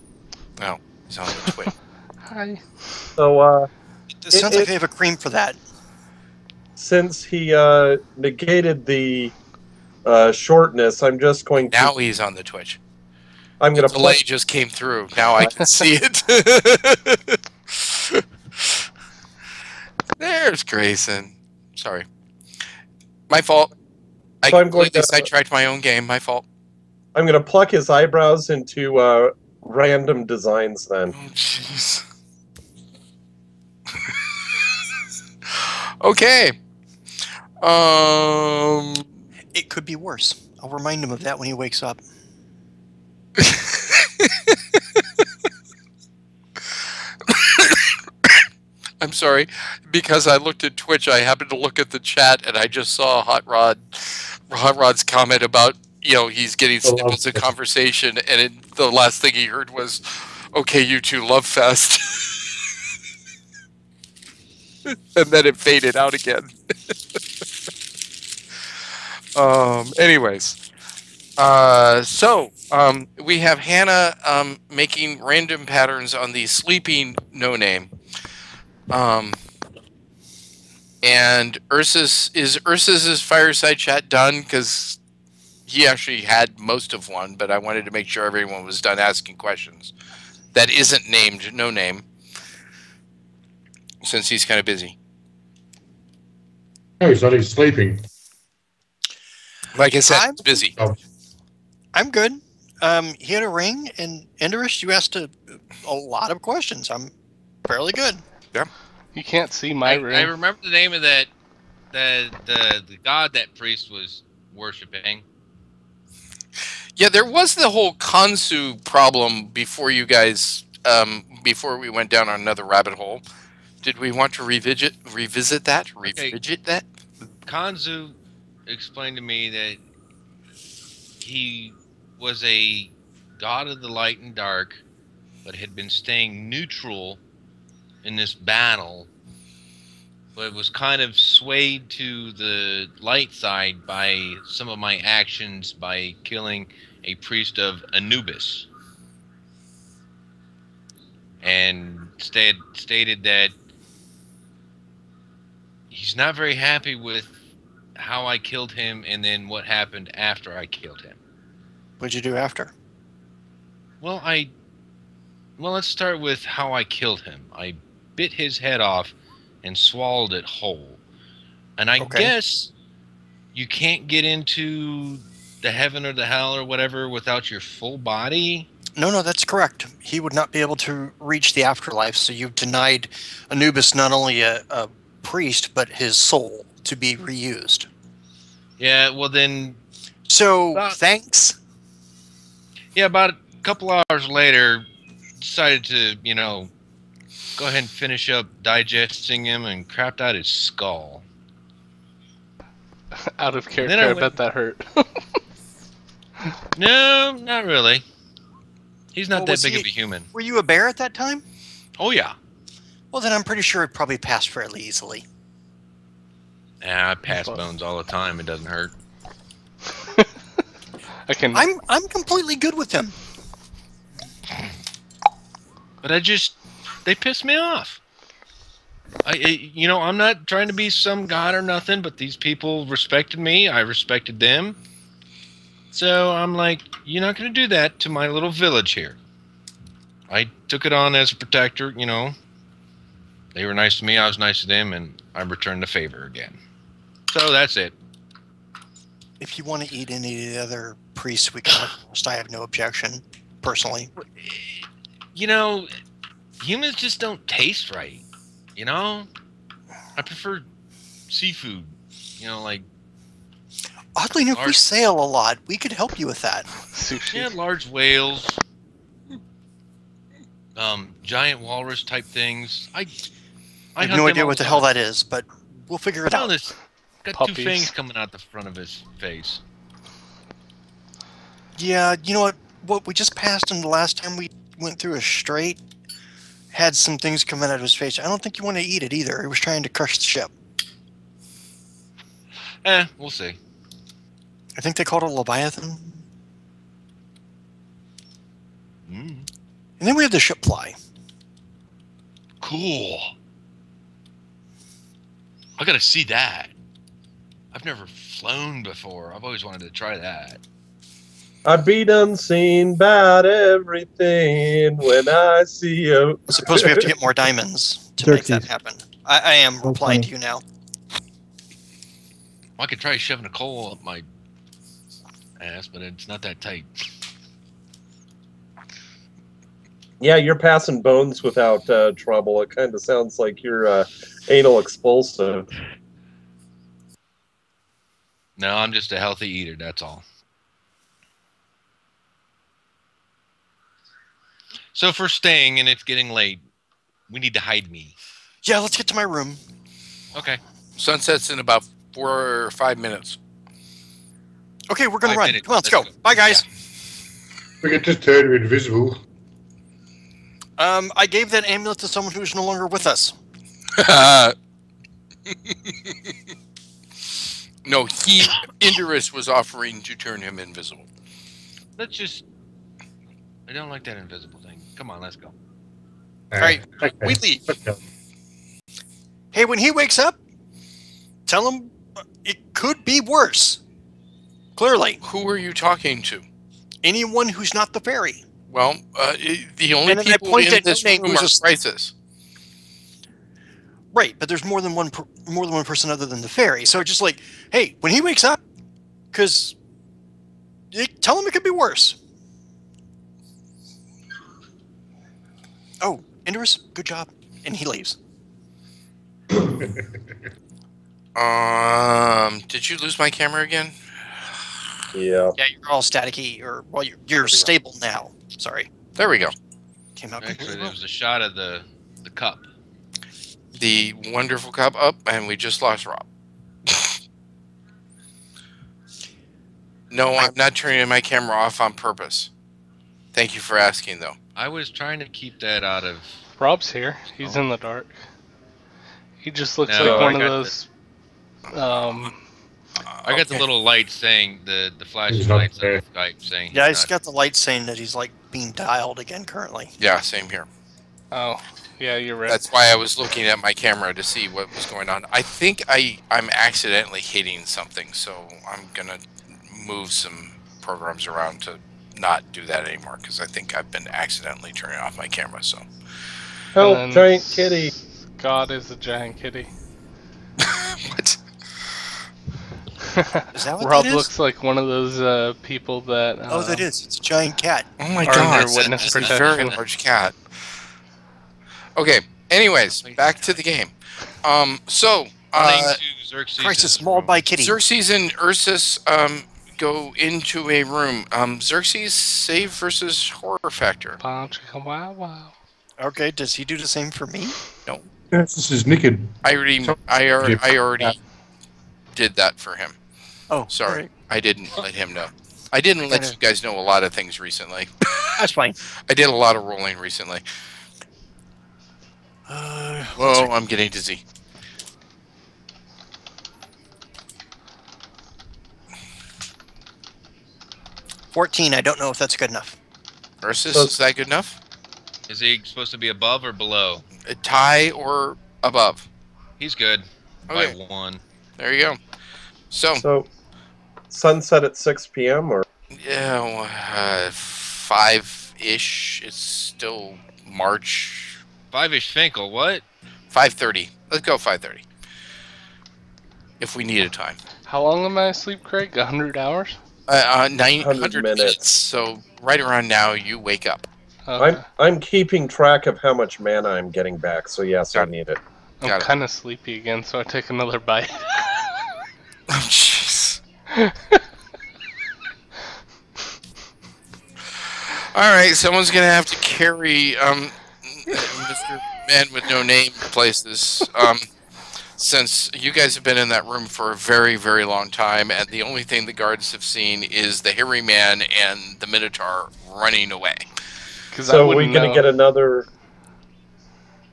No, he's on the Twitch. Hi. So It sounds like they have a cream for that. since he negated the shortness, I'm just going to. Now he's on the Twitch. I'm The going to delay pluck. just came through. Now I can see it. There's Grayson. Sorry. My fault. I So I'm going completely to. sidetracked my own game. My fault. I'm going to pluck his eyebrows into random designs. Then Oh, jeez. Okay. It could be worse. I'll remind him of that when he wakes up. I'm sorry, because I looked at Twitch. I happened to look at the chat, and I just saw Hot Rod's comment about he's getting snippets of conversation, and the last thing he heard was, "Okay, you two love fest," and then it faded out again. Anyways, so we have Hannah making random patterns on the sleeping no name. And Ursus's fireside chat done? Because he actually had most of one, but I wanted to make sure everyone was done asking questions. That isn't named no name, since he's kind of busy. No, he's not. He's sleeping. Like I said, he's busy. I'm good. He had a ring, and Enderish, you asked a lot of questions. I'm fairly good. You can't see my ring. I remember the name of that the god that priest was worshiping. Yeah, there was the whole Kansu problem before you guys, before we went down on another rabbit hole. Did we want to revisit that? Revisit that? Kanzu explained to me that he was a god of the light and dark, but had been staying neutral in this battle, but was kind of swayed to the light side by some of my actions by killing a priest of Anubis. And stated that he's not very happy with how I killed him and then what happened after I killed him. What'd you do after? Well, let's start with how I killed him. I bit his head off and swallowed it whole. And I guess you can't get into the heaven or the hell or whatever without your full body. No, that's correct. He would not be able to reach the afterlife, so you've denied Anubis not only a priest, but his soul to be reused. Yeah, well then... So, thanks. Yeah, about a couple hours later, decided to, go ahead and finish up digesting him and crapped out his skull. Out of then character, I I went- bet that hurt. No, not really. He's not Well, that was big he- of a human. Were you a bear at that time? Oh yeah. Well, then I'm pretty sure it probably passed fairly easily. I pass Well- bones all the time. It doesn't hurt. I can. I'm completely good with him. But they piss me off. I'm not trying to be some god or nothing, but these people respected me. I respected them. So I'm like, you're not going to do that to my little village here. I took it on as a protector, They were nice to me, I was nice to them, and I returned the favor again. So that's it. If you want to eat any of the other priests we come across, I have no objection, personally. Humans just don't taste right. I prefer seafood. Like Oddly enough, we Large- sail a lot. We could help you with that. Sushi. yeah, large whales, giant walrus type things. I I have hunt no them idea all what the time. hell that is, but we'll figure it No, out. this got Puppies. 2 fangs coming out the front of his face. Yeah, you know what? What we just passed him the last time we went through a strait had some things coming out of his face. I don't think you want to eat it either. He was trying to crush the ship. We'll see. I think they called it Leviathan. Mm, And then we have the ship fly. cool. I gotta see that. I've never flown before. I've always wanted to try that. I be done seen about everything when I see you. I suppose we have to get more diamonds to make that Xerxes. happen. I am Oh, replying funny. to you now. I could try shoving a coal up my ass, but it's not that tight. Yeah, you're passing bones without trouble. It kind of sounds like you're anal expulsive. No, I'm just a healthy eater, that's all. So if we're staying and it's getting late, we need to hide me. Yeah, let's get to my room. Okay. Sunsets in about 4 or 5 minutes. Okay, we're gonna 5 run. minutes. Come on, let's go. Bye, guys. We could just turn you invisible. I gave that amulet to someone who's no longer with us. No, Indurus was offering to turn him invisible. Let's just... I don't like that invisible thing. Come on, let's go. All right, Okay. we leave. Let's go. Hey, when he wakes up, tell him it could be worse. Clearly, Who are you talking to? anyone who's not the fairy. Well, the only And then I people point in at this no room names. are crisis. Right, but there's more than one person other than the fairy. So just like, hey, when he wakes up, because tell him it could be worse. Oh, Indurus, good job, and he leaves. Did you lose my camera again? Yeah. Yeah, you're all staticky, or well, you're stable now. Sorry, There we go. came out Actually, completely there wrong. was a shot of the cup. The wonderful cup up, and we just lost Rob. No, I'm not turning my camera off on purpose. Thank you for asking, though. I was trying to keep that out of... Rob's here. He's in the dark. He just looks No, like I one of got those. I got the Okay. little light saying, the flashing He's not lights on there. Skype saying Yeah, he's he's got the light saying that he's like being dialed again currently. Yeah, same here. Oh, yeah, you're right. That's why I was looking at my camera to see what was going on. I think I'm accidentally hitting something, so I'm gonna move some programs around to not do that anymore because I think I've been accidentally turning off my camera. So Help, And then giant kitty. God is a giant kitty. what? Is that what Rob that is? looks like one of those people that. Oh, that is. It's a giant cat. Oh my Are god, under witness that's a very protection. large cat. Okay. Anyways, back to the game. running to Xerxes' Crisis mauled room. by kitty. Xerxes and Ursus go into a room. Xerxes save versus horror factor. Wow, wow. Okay, does he do the same for me? No, Yes, this is Nicked. I already did that for him. Oh, Sorry, all right. I didn't let him know. I didn't let Kinda- you guys know a lot of things recently. That's fine. I did a lot of rolling recently. Whoa, I'm getting dizzy. $14. I don't know if that's good enough. Ursus, So- is that good enough? Is he supposed to be above or below? A tie or above? He's good. Okay, By 1. there you go. So, sunset at 6 p.m. or yeah, 5-ish. It's still March. 5-ish Finkel, what? 5:30. Let's go 5:30. If we need a time. How long am I asleep, Craig? 100 hours? 900 minutes. So right around now, you wake up. Okay. I'm keeping track of how much mana I'm getting back. So yes, I Got it. need it. I'm Got it. kind of sleepy again, so I take another bite. Oh, jeez. All right, someone's gonna have to carry Mr. Man with no name places. Since you guys have been in that room for a very, very long time, and the only thing the guards have seen is the hairy man and the Minotaur running away. So are we going to get another?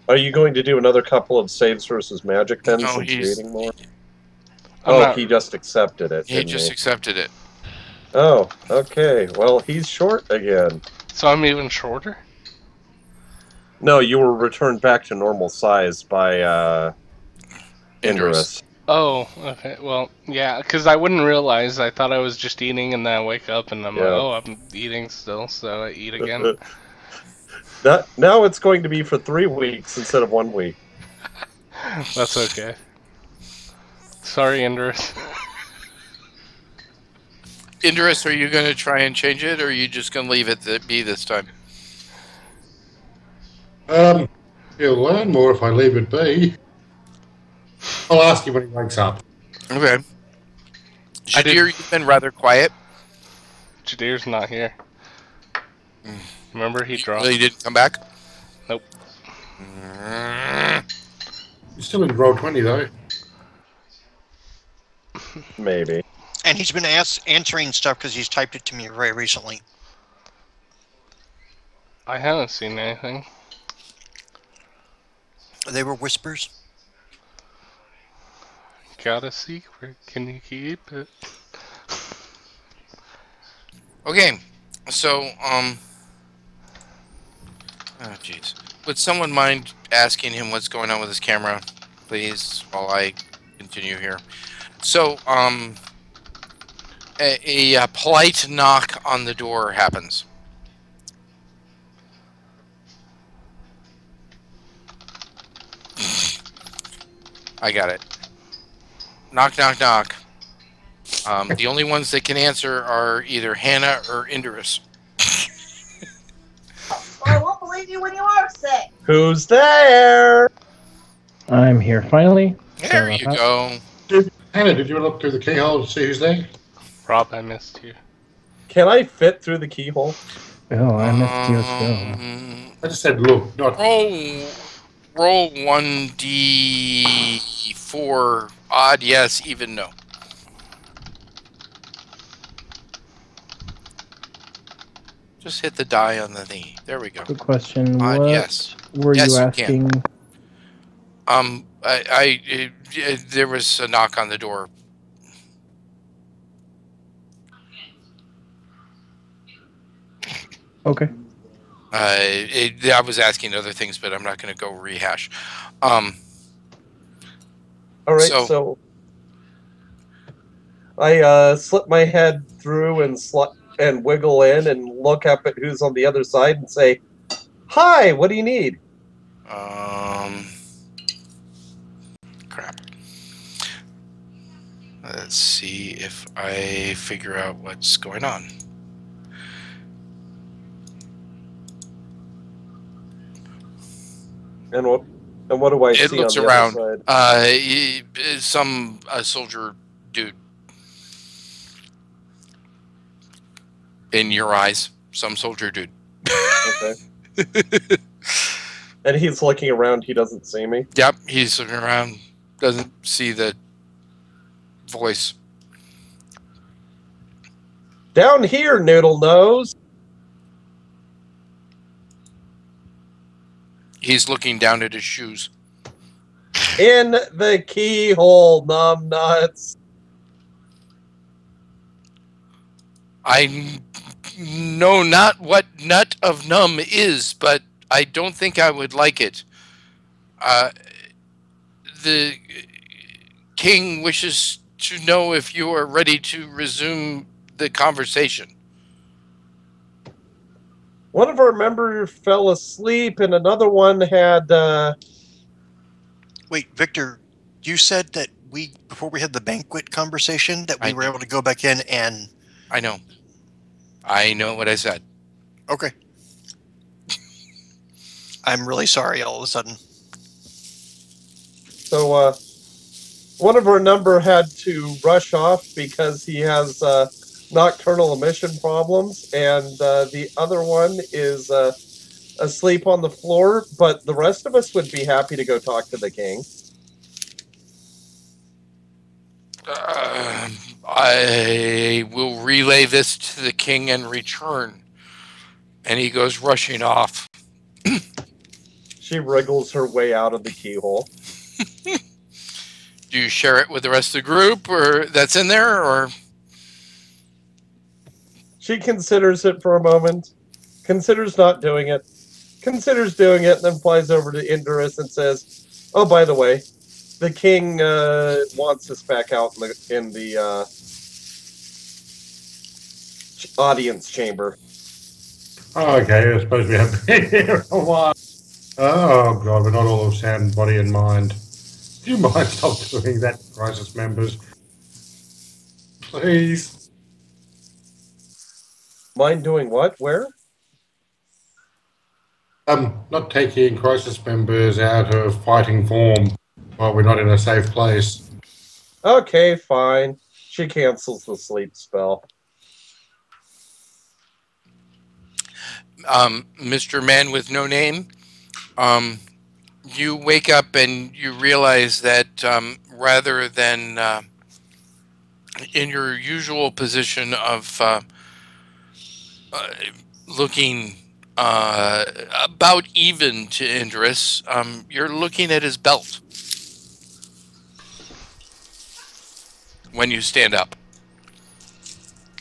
Are you going to do another couple of saves versus magic then? No, since you're he's- eating more. I'm not- He just accepted it. He didn't just accepted it. Oh, okay. Well, he's short again. So I'm even shorter? No, you were returned back to normal size by Indorus. Indorus. Oh, okay. Well, yeah, because I wouldn't realize. I thought I was just eating, and then I wake up and I'm like, Yeah. oh, I'm eating still, so I eat again. Now it's going to be for 3 weeks instead of 1 week. That's okay. Sorry, Indorus. Indorus, are you going to try and change it, or are you just going to leave it to be this time? He'll learn more if I leave it be. I'll ask him when he wakes up. Okay. I did- Shadir, you've been rather quiet. Jadir's not here. Remember, he dropped. He didn't come back? Nope. He's still in Roll20 though. Maybe. And he's been answering stuff because he's typed it to me very recently. I haven't seen anything. They were whispers. Got a secret. Can you keep it? Okay. So, oh, jeez. Would someone mind asking him what's going on with his camera, please, while I continue here? So, a polite knock on the door happens. I got it. Knock, knock, knock. The only ones that can answer are either Hannah or Indorus. I won't believe you when you are sick. Who's there? I'm here finally. There Sorry you about go. Hannah, did you look through the keyhole to see who's there? Rob, I missed you. Can I fit through the keyhole? Oh, I missed you as well. I just said look, not. Roll 1d4 odd, yes, even no. Just hit the die on the thingy. There we go. Good question. What Yes. were Yes, you you asking? There was a knock on the door. Okay. I was asking other things, but I'm not going to go rehash. All right, so I slip my head through and wiggle in and look up at who's on the other side and say, "Hi, what do you need?" Crap. Let's see if I figure out what's going on. And what do I It see looks on the around. other side? Some soldier dude. In your eyes, some soldier dude. Okay. And he's looking around. He doesn't see me. Yep, he's looking around, doesn't see the voice. Down here, Noodle Nose. He's looking down at his shoes. In the keyhole, numb nuts. I know not what nut of numb is, but I don't think I would like it. The king wishes to know if you are ready to resume the conversation. One of our members fell asleep, and another one had. Wait, Victor, you said that before we had the banquet conversation, that we I were know. able to go back in and. I know. I know what I said. Okay. I'm really sorry all of a sudden. So, one of our number had to rush off because he has nocturnal emission problems, and the other one is asleep on the floor. But the rest of us would be happy to go talk to the king. I will relay this to the king and return. And he goes rushing off. She wriggles her way out of the keyhole. Do you share it with the rest of the group, or that's in there, or? She considers it for a moment, considers not doing it, considers doing it, and then flies over to Indorus and says, "Oh, by the way, the king wants us back out in the audience chamber." Okay, I suppose we have been here a while. Oh god, we're not all of sound body and mind. Do you mind stop doing that, crisis members? Please. Mind doing what? Where? Not taking crisis members out of fighting form while we're not in a safe place. Okay, fine. She cancels the sleep spell. Mr. Man with no name, you wake up and you realize that rather than in your usual position of looking about even to Indris, you're looking at his belt when you stand up.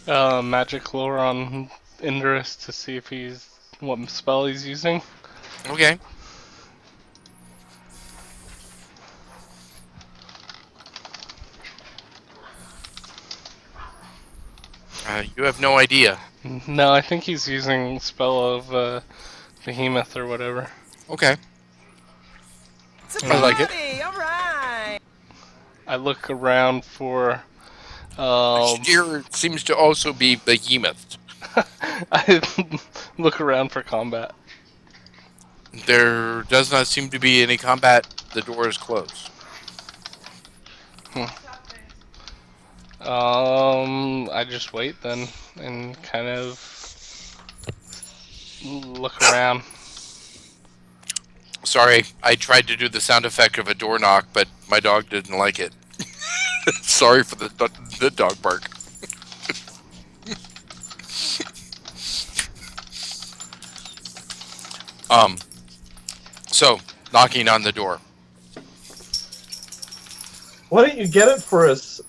Magic lore on Indris to see if what spell he's using. Okay. You have no idea. No, I think he's using spell of Behemoth or whatever. Okay. I like it. All right. I look around for. Steer seems to also be Behemoth. I look around for combat. There does not seem to be any combat. The door is closed. I just wait then and kind of look around. Sorry, I tried to do the sound effect of a door knock, but my dog didn't like it. Sorry for the dog bark. So, knocking on the door. Why don't you get it for us,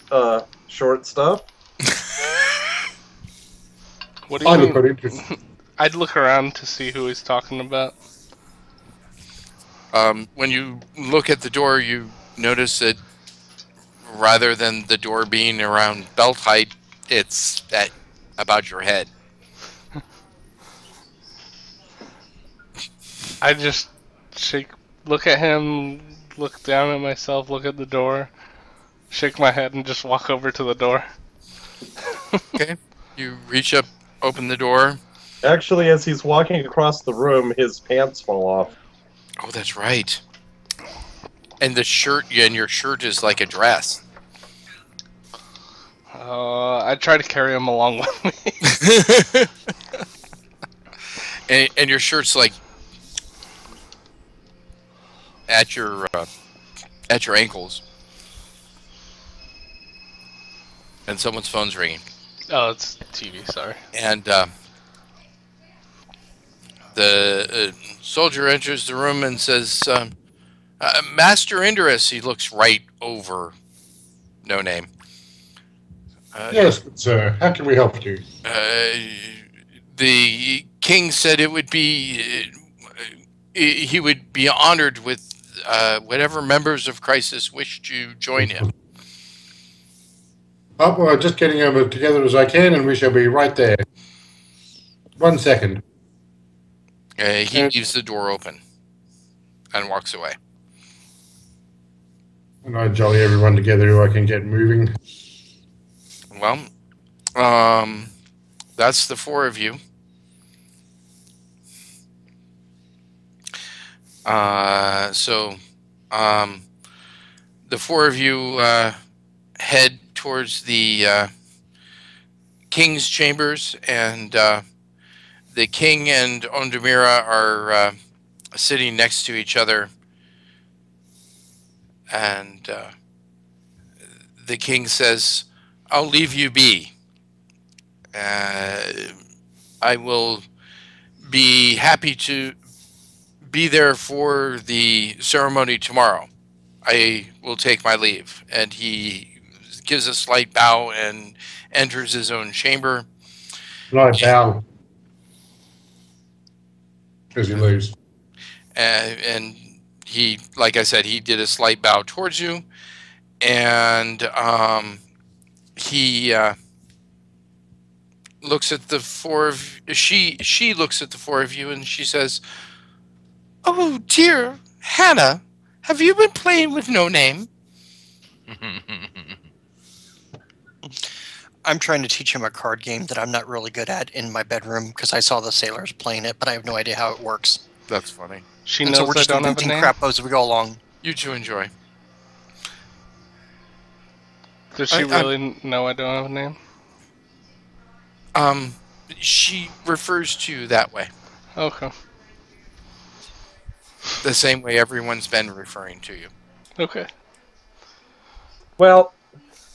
short stuff? What do you mean? I'd look around to see who he's talking about. When you look at the door, you notice that rather than the door being around belt height, it's at about your head. I just look at him, look down at myself, look at the door, shake my head, and just walk over to the door. Okay. You reach up, open the door. Actually, as he's walking across the room, his pants fall off. Oh, that's right. And your shirt is like a dress. I try to carry him along with me. and your shirt's like at your ankles, and someone's phone's ringing. Oh, it's TV. Sorry. And the soldier enters the room and says, "Master Indris." He looks right over No Name. Yes, good sir. How can we help you? The king said it would be he would be honored with whatever members of Crisis wish to join him. Oh, well, just getting them together as I can, and we shall be right there. 1 second. He leaves the door open and walks away. And I jolly everyone together who I can get moving. Well, that's the four of you. The four of you head towards the king's chambers, and the king and Ondamira are sitting next to each other, and the king says, "I'll leave you be. I will be happy to be there for the ceremony tomorrow. I will take my leave." And he gives a slight bow and enters his own chamber. And I bow as he leaves. And he, like I said, he did a slight bow towards you, and he looks at the four of she looks at the four of you, and she says, "Oh dear, Hannah, have you been playing with No Name?" I'm trying to teach him a card game that I'm not really good at in my bedroom because I saw the sailors playing it, but I have no idea how it works. That's funny. She And knows so we're I just don't have a inventing name. crap as we go along. You two enjoy. Does she really know I don't have a name? She refers to you that way. Okay. The same way everyone's been referring to you. Okay. Well,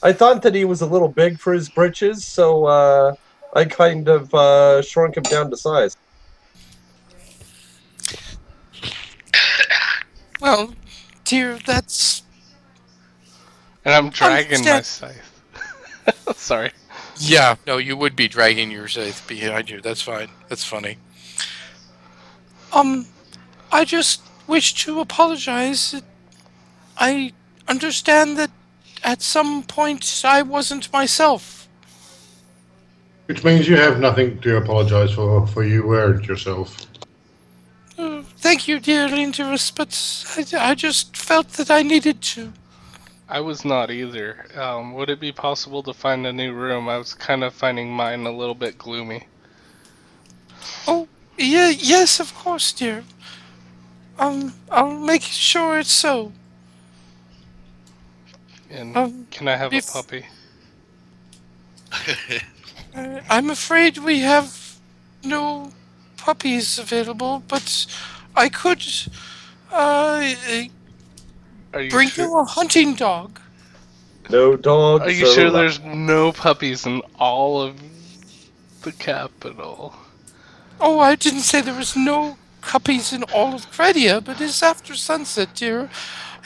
I thought that he was a little big for his britches, so I kind of shrunk him down to size. Well, dear, that's... And I'm dragging my scythe. Sorry. Yeah, no, you would be dragging your scythe behind you. That's fine. That's funny. I just wish to apologize. I understand that at some point I wasn't myself. Which means you have nothing to apologize for you weren't yourself. Thank you, dear Linterus, but I just felt that I needed to. I was not either. Would it be possible to find a new room? I was kind of finding mine a little bit gloomy. Oh, yeah, yes, of course, dear. I'll make sure it's so. And can I have a puppy? I'm afraid we have no puppies available, but I could bring you a hunting dog. No dogs. Are you sure there's no puppies in all of the capital? Oh, I didn't say there was no puppies in all of Credia, but it's after sunset, dear.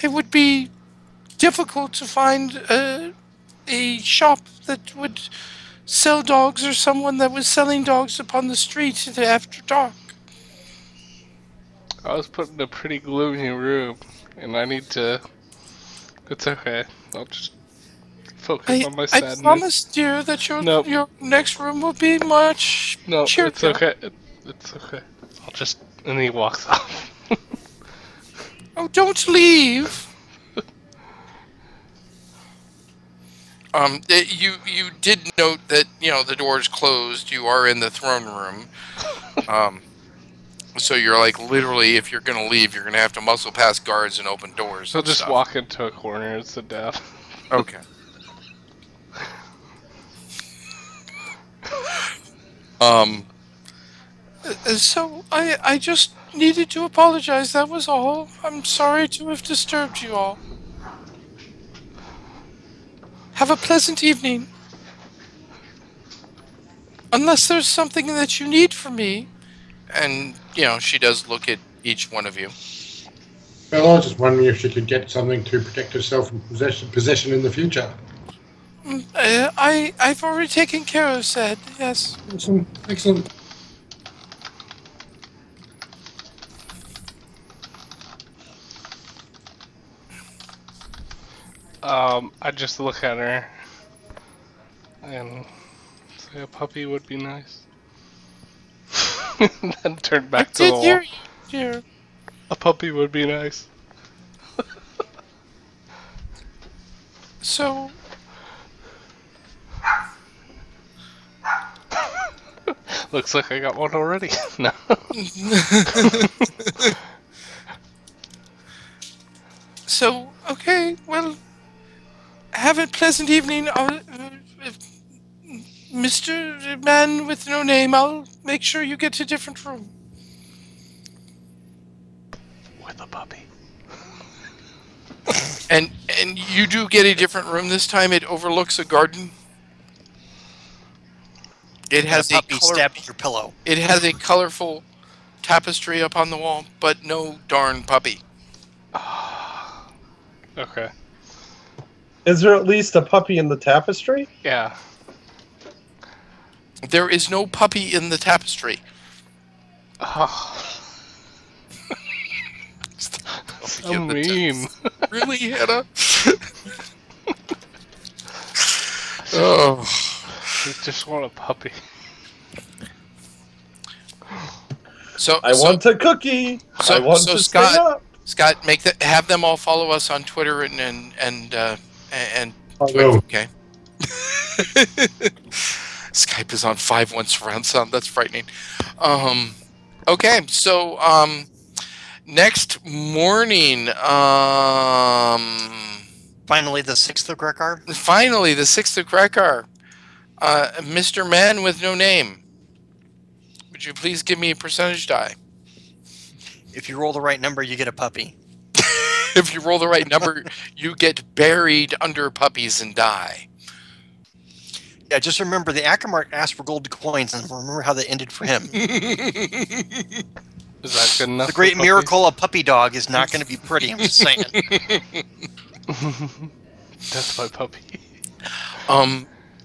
It would be difficult to find a shop that would sell dogs or someone that was selling dogs upon the street after dark. I was put in a pretty gloomy room, and I need to... It's okay. I'll just focus on my sadness. I promise, dear, that your next room will be much cheerier. It's okay. It's okay. I'll just... And he walks off. Oh, don't leave! You did note that, the door's closed. You are in the throne room. So you're like, literally, if you're going to leave, you're going to have to muscle past guards and open doors. I'll just walk into a corner and sit down. Okay. So I just needed to apologize, that was all. I'm sorry to have disturbed you all. Have a pleasant evening. Unless there's something that you need from me. And, she does look at each one of you. Well, I was just wondering if she could get something to protect herself from possession in the future. I've already taken care of said, yes. Excellent. Excellent. I just look at her and say a puppy would be nice. Then turn back to the I did wall. hear you, dear. A puppy would be nice. So, Looks like I got one already. No. so, okay, well, have a pleasant evening. Mr. Man with no name, I'll make sure you get to a different room. With a puppy. And you do get a different room this time. It overlooks a garden. It has a puppy stabbed at your pillow. It has a colorful tapestry up on the wall, but no darn puppy. Okay. Is there at least a puppy in the tapestry? Yeah. There is no puppy in the tapestry. So mean. Really, Hannah? Oh. I just want a puppy. So I want a cookie. I want to Scott, stay up. Scott, have them all follow us on Twitter and Twitch, will. okay? Skype is on 5.1 surround sound. That's frightening. Okay, so next morning, Finally, the 6th of Grekar. Finally, the 6th of Grekar. Mr. Man with no name. Would you please give me a percentage die? If you roll the right number, you get a puppy. If you roll the right number, you get buried under puppies and die. Yeah, just remember the Akamark asked for gold coins, and remember how that ended for him. Is that good enough? The great miracle of puppy dog is not going to be pretty, I'm just saying. That's my puppy.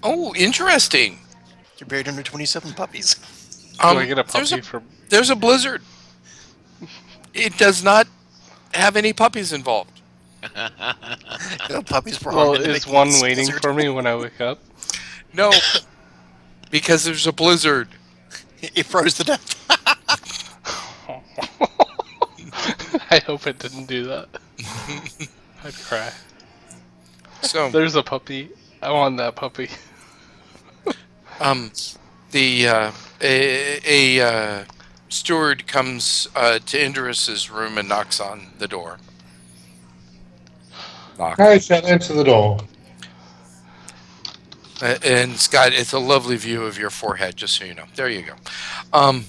Oh, interesting. You're buried under 27 puppies. Do I get a puppy for... There's a blizzard. It does not have any puppies involved. No puppies were Well, harmed in is making one this waiting blizzard. for me when I wake up? No, because there's a blizzard. It froze to death. I hope it didn't do that. I'd cry. So There's a puppy. I want that puppy. A steward comes to Indris's room and knocks on the door. Knock. I shall answer the door. And Scott, it's a lovely view of your forehead, just so you know. There you go. I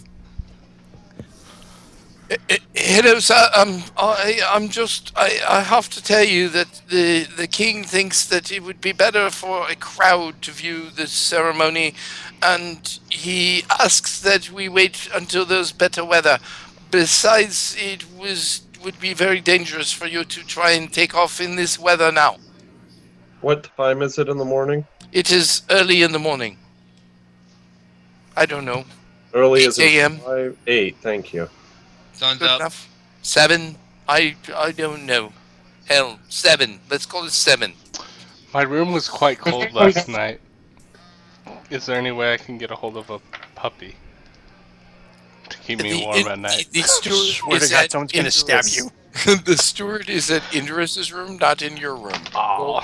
have to tell you that the king thinks that it would be better for a crowd to view this ceremony, and he asks that we wait until there's better weather. Besides, it would be very dangerous for you to try and take off in this weather now. What time is it in the morning? It is early in the morning. I don't know. Early 8 as it a.m. 5, 8. Thank you. Sun's Good up. enough. 7? I don't know. Hell, 7. Let's call it 7. My room was quite cold last night. Is there any way I can get a hold of a puppy to keep me warm at night? The steward Swear to is God, at someone's going to stab Indris. you. The steward is at Indris's room, not in your room. Oh.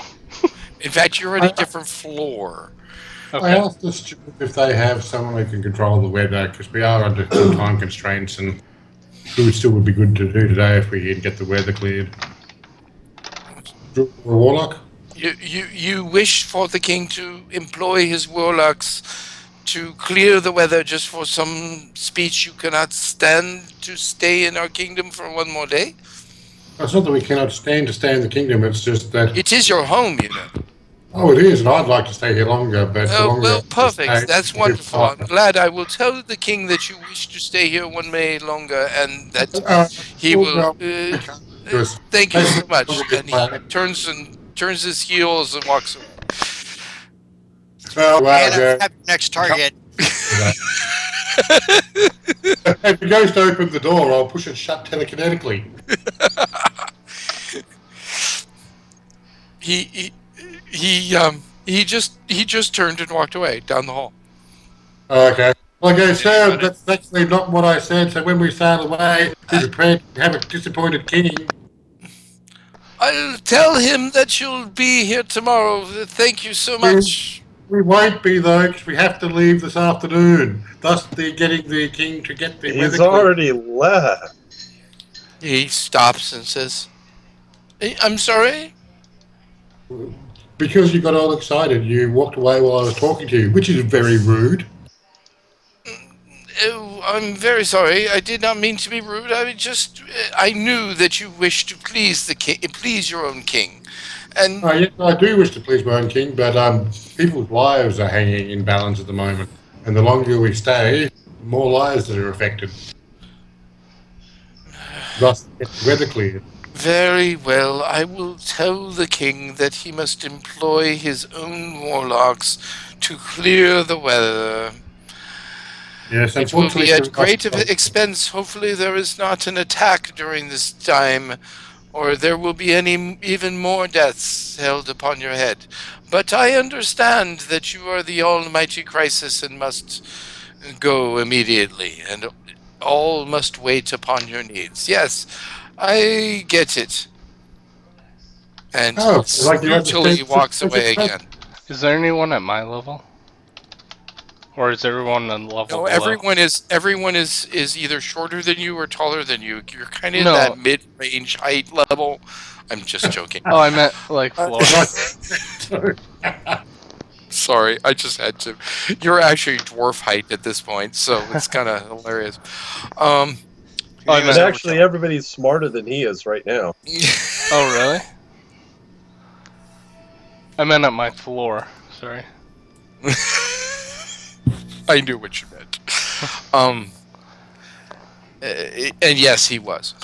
In fact, you're on a different floor. I Okay. asked the steward if they have someone who can control the weather, because we are under some time constraints, and it still would be good to do today if we can get the weather cleared. Warlock? You wish for the king to employ his warlocks to clear the weather just for some speech you cannot stand to stay in our kingdom for one more day? It's not that we cannot stand to stay in the kingdom. It's just that. It is your home, you know. Oh, it is, and I'd like to stay here longer. But the longer Well, I stay, perfect. That's the wonderful. I'm glad. I will tell the king that you wish to stay here one day longer, and that he oh, will. no, I can't do it. Thank you Take so me much. longer And he this turns his heels and walks away. Well, Hannah, yeah. have your next target. If he goes to open the door, I'll push it shut telekinetically. He just turned and walked away down the hall. Okay. Okay, sir, Anybody? that's actually not what I said. So when we sail away, be prepared to have a disappointed king. I'll tell him that you'll be here tomorrow. Thank you so much. We won't be, though, because we have to leave this afternoon. Thus, getting the king to get the He's weather. already left. He stops and says, I'm sorry? Because you got all excited, you walked away while I was talking to you, which is very rude. Oh, I'm very sorry. I did not mean to be rude. I knew that you wished to please the king, please your own king. And Yes, I do wish to please my own king, but people's lives are hanging in balance at the moment. And the longer we stay, the more lives that are affected. Thus, it's weather cleared. very well, I will tell the king that he must employ his own warlocks to clear the weather. Yes, It will be at great unfortunately, expense. Hopefully there is not an attack during this time, or there will be even more deaths held upon your head. But I understand that you are the almighty crisis and must go immediately, and all must wait upon your needs. Yes, I get it. And Oh, he like you brutally understand. walks away again. Is there anyone at my level? Or is everyone on level No, below? everyone is either shorter than you or taller than you. You're kind of in No. that mid-range height level. I'm just joking. Oh, I meant like floor. Sorry, I just had to. You're actually dwarf height at this point, so it's kind of hilarious. Oh, I And meant, actually, everybody's smarter than he is right now. oh, really? I meant at my floor. Sorry. I knew what you meant. And yes, he was.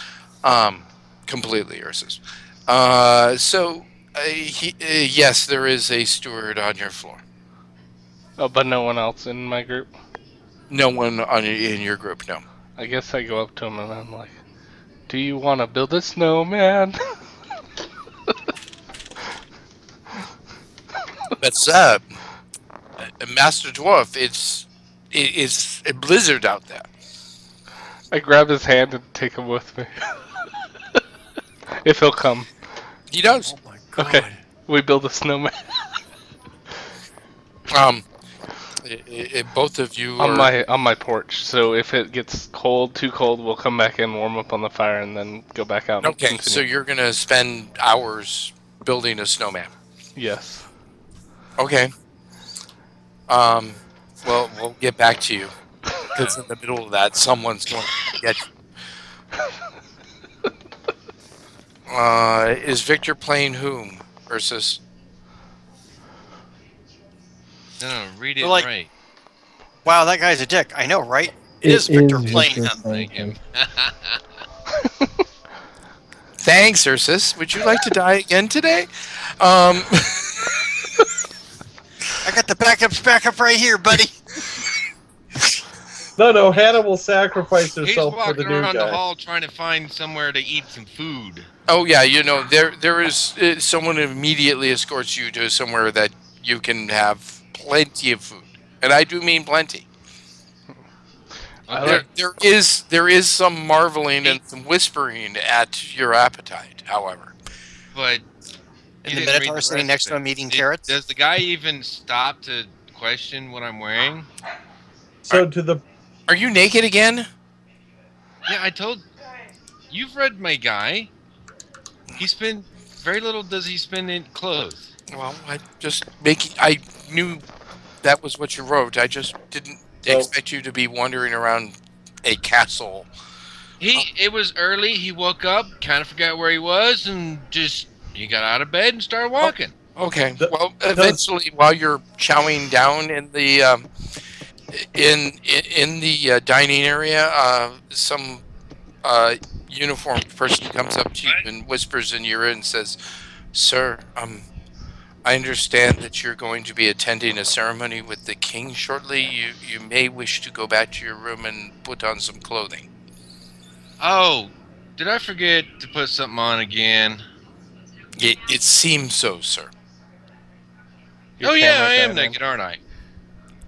Completely Ursus. Yes, there is a steward on your floor. Oh, but no one else in my group? No one in your group, no. I guess I go up to him and I'm like, do you want to build a snowman? But Master Dwarf, it's a blizzard out there. I grab his hand and take him with me. If he'll come. He does. Oh my god. Okay, we build a snowman. Both of you on my porch. So if it gets too cold, we'll come back in, warm up on the fire, and then go back out. And okay. continue. So you're gonna spend hours building a snowman. Yes. Okay. Well, we'll get back to you because in the middle of that, someone's going to get you. Is Victor playing whom, Ursus? No, read it So, like- right. Wow, that guy's a dick. I know, right? It is Victor playing him. Thank you. Thanks, Ursus. Would you like to die again today? I got the backup right here, buddy. No, Hannah will sacrifice He's herself for the walking new around the guy. hall trying to find somewhere to eat some food. Oh yeah, there is someone immediately escorts you to somewhere that you can have plenty of food, and I do mean plenty. Okay. There is some marveling and some whispering at your appetite, however. But And you the didn't read Minotaur the sitting rest next of to it. him eating carrots. Does the guy even stop to question what I'm wearing? So to the Are you naked again? Yeah, I told. You've read my guy. Very little does he spend in clothes. Well, I just making. I knew that was what you wrote. I just didn't expect you to be wandering around a castle. It was early. He woke up, kind of forgot where he was, and he got out of bed and started walking. Okay. Th- Well, does- eventually, while you're chowing down in the dining area, some uniformed person comes up to you and whispers in your ear and says, "Sir, I understand that you're going to be attending a ceremony with the king shortly. You may wish to go back to your room and put on some clothing." Oh, did I forget to put something on again? It seems so, sir. Your Oh yeah, camera I am died in. naked, aren't I?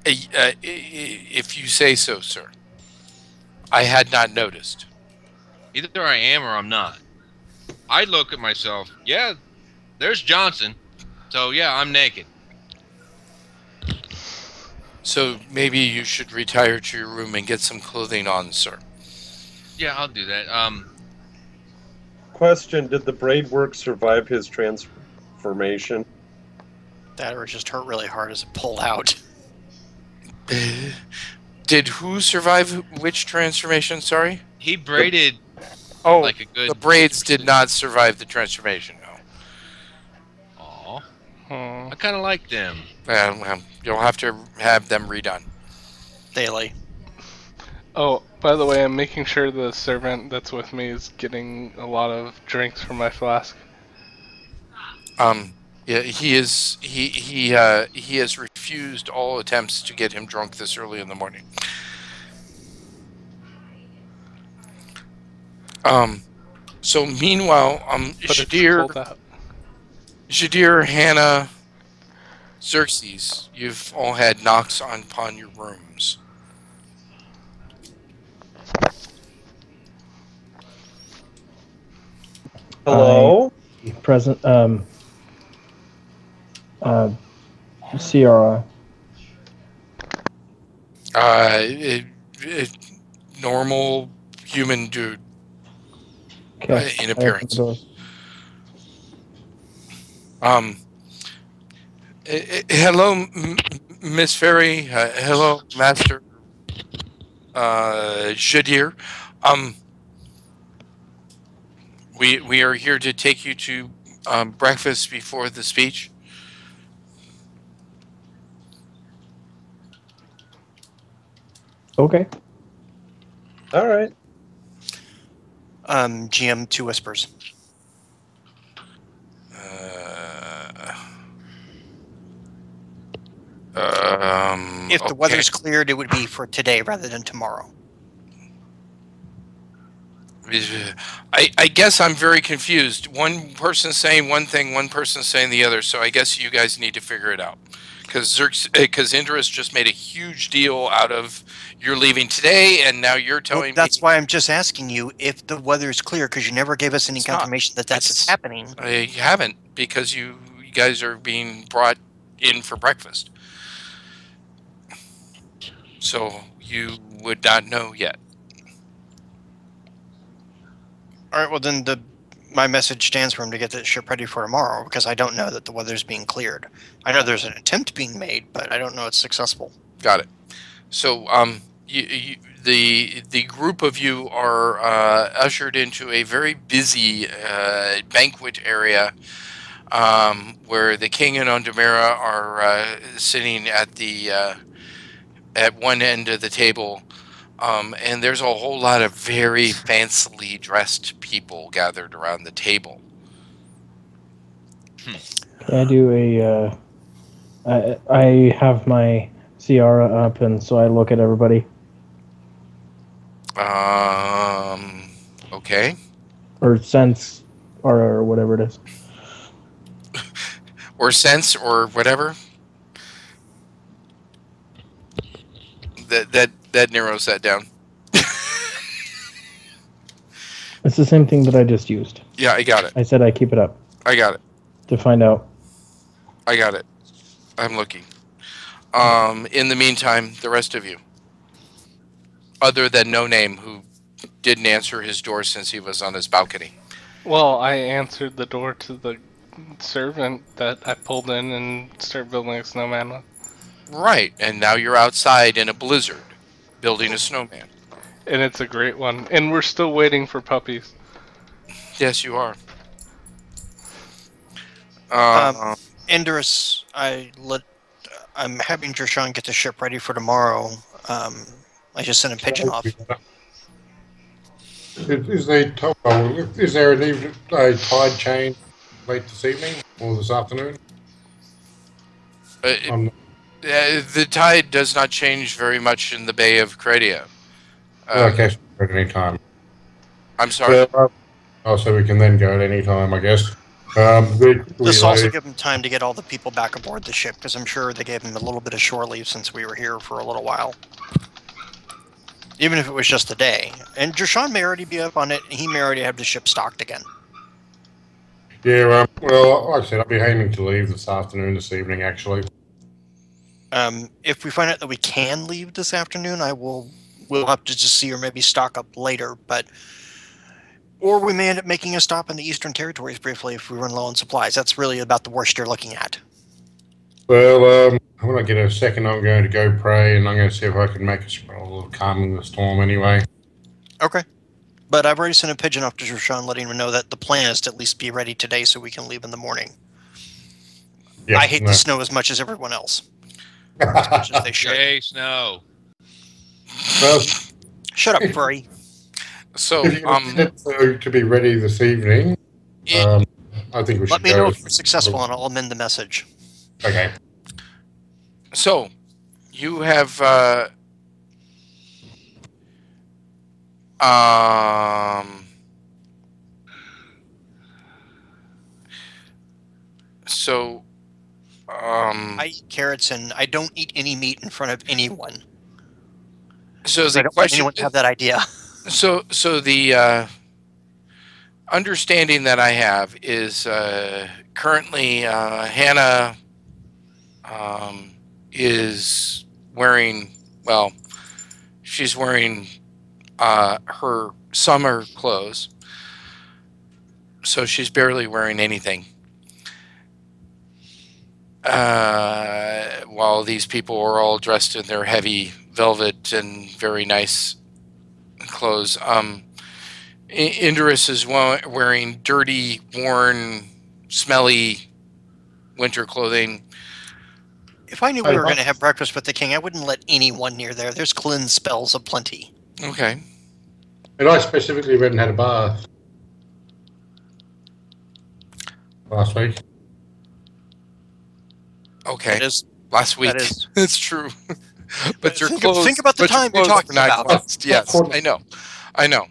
If you say so, sir. I had not noticed. Either I am or I'm not. I look at myself. Yeah, there's Johnson. So yeah, I'm naked. So maybe you should retire to your room and get some clothing on, sir. Yeah, I'll do that. Question: did the braid work survive his transformation? That or it just hurt really hard as it pulled out. Did who survive which transformation? Sorry. He braided Oh, like a good. the braids did not survive the transformation. No. Aw, Hmm. I kind of like them. Well, you'll have to have them redone. Daily. Oh, by the way, I'm making sure the servant that's with me is getting a lot of drinks from my flask. Yeah, he has refused all attempts to get him drunk this early in the morning. So meanwhile, But it's cold out. Shadir, Hannah, Xerxes, you've all had knocks upon your rooms. Hello. Present. Sierra. Normal human dude Okay. in I open the appearance. door. Hello, Miss Fairy. Hello, Master Shadir. We are here to take you to breakfast before the speech. Okay. All right. GM 2 whispers. If the weather's cleared, it would be for today rather than tomorrow. I guess I'm very confused. One person saying one thing, one person saying the other. So I guess you guys need to figure it out. Because Indris just made a huge deal out of you're leaving today, and now you're telling that's me. why I'm just asking you if the weather's clear, because you never gave us any It's not. confirmation that that's happening. I haven't, because you guys are being brought in for breakfast. So you would not know yet. All right, well then my message stands for him to get the ship ready for tomorrow, because I don't know that the weather's being cleared. I know there's an attempt being made, but I don't know it's successful. Got it. So the group of you are ushered into a very busy banquet area where the king and Ondamera are sitting at one end of the table. And there's a whole lot of very fancily dressed people gathered around the table. Can I do a? I have my Ciara up, and so I look at everybody. Okay. Or sense, or whatever it is. Or sense, or whatever. That narrows that down. It's the same thing that I just used. Yeah, I got it. I said I keep it up. I got it. To find out. I got it. I'm looking. In the meantime, the rest of you, other than No Name, who didn't answer his door since he was on his balcony. Well, I answered the door to the servant that I pulled in and started building a snowman with. Right, and now you're outside in a blizzard, building a snowman. And it's a great one. And we're still waiting for puppies. Yes, you are. Um, Uh, Indris, I'm having Jershawn get the ship ready for tomorrow. I just sent a pigeon off. Is there a tide change late this evening or this afternoon? I'm the tide does not change very much in the Bay of Credia. not catching at any time. I'm sorry. So we can then go at any time, I guess. This also give them time to get all the people back aboard the ship, because I'm sure they gave them a little bit of shore leave since we were here for a little while. Even if it was just a day. And Jershawn may already be up on it, and he may already have the ship stocked again. Yeah, well, like I said, I'll be aiming to leave this afternoon, this evening, actually. If we find out that we can leave this afternoon, we'll have to just see or maybe stock up later, or we may end up making a stop in the Eastern Territories briefly if we run low on supplies. That's really about the worst you're looking at. Well, when I get a second, I'm going to go pray, and I'm going to see if I can make a little calming the storm anyway. Okay. But I've already sent a pigeon off to Jershawn letting him know that the plan is to at least be ready today so we can leave in the morning. Yeah, I hate the snow as much as everyone else. As much as they should. Yay, snow. Well, shut up, furry. So, to be ready this evening, I think we should let me know if you're successful, and I'll amend the message. Okay. So, you have I eat carrots and I don't eat any meat in front of anyone. So I don't want anyone to have that idea. So the understanding that I have is currently Hannah is wearing, well, she's wearing her summer clothes, so she's barely wearing anything. While these people are all dressed in their heavy velvet and very nice clothes. Indris is wearing dirty, worn, smelly winter clothing. If I knew we were going to have breakfast with the king, I wouldn't let anyone near there. There's cleanse spells aplenty. Okay. And I specifically went and had a bath last week. Okay. Last week. It's true. But your clothes. Think about the time you're talking about. Closed. Yes, I know.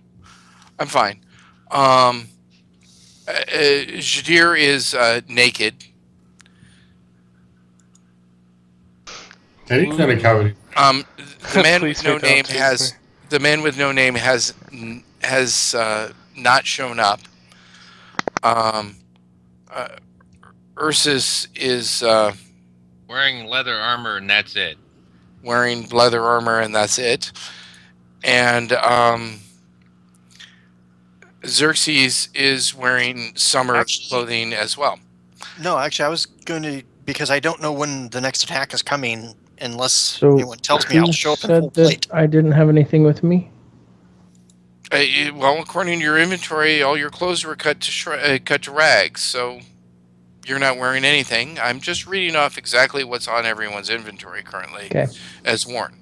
I'm fine. Jadir is naked. And he's going to cover it. The man with no name has. The man with no name has not shown up. Ursus is wearing leather armor, and that's it. Wearing leather armor, and that's it. And Xerxes is wearing summer clothing as well. No, actually, I was going to, because I don't know when the next attack is coming, unless anyone tells me I'll show up in full plate. I didn't have anything with me? Well, according to your inventory, all your clothes were cut to rags, so you're not wearing anything. I'm just reading off exactly what's on everyone's inventory currently as worn.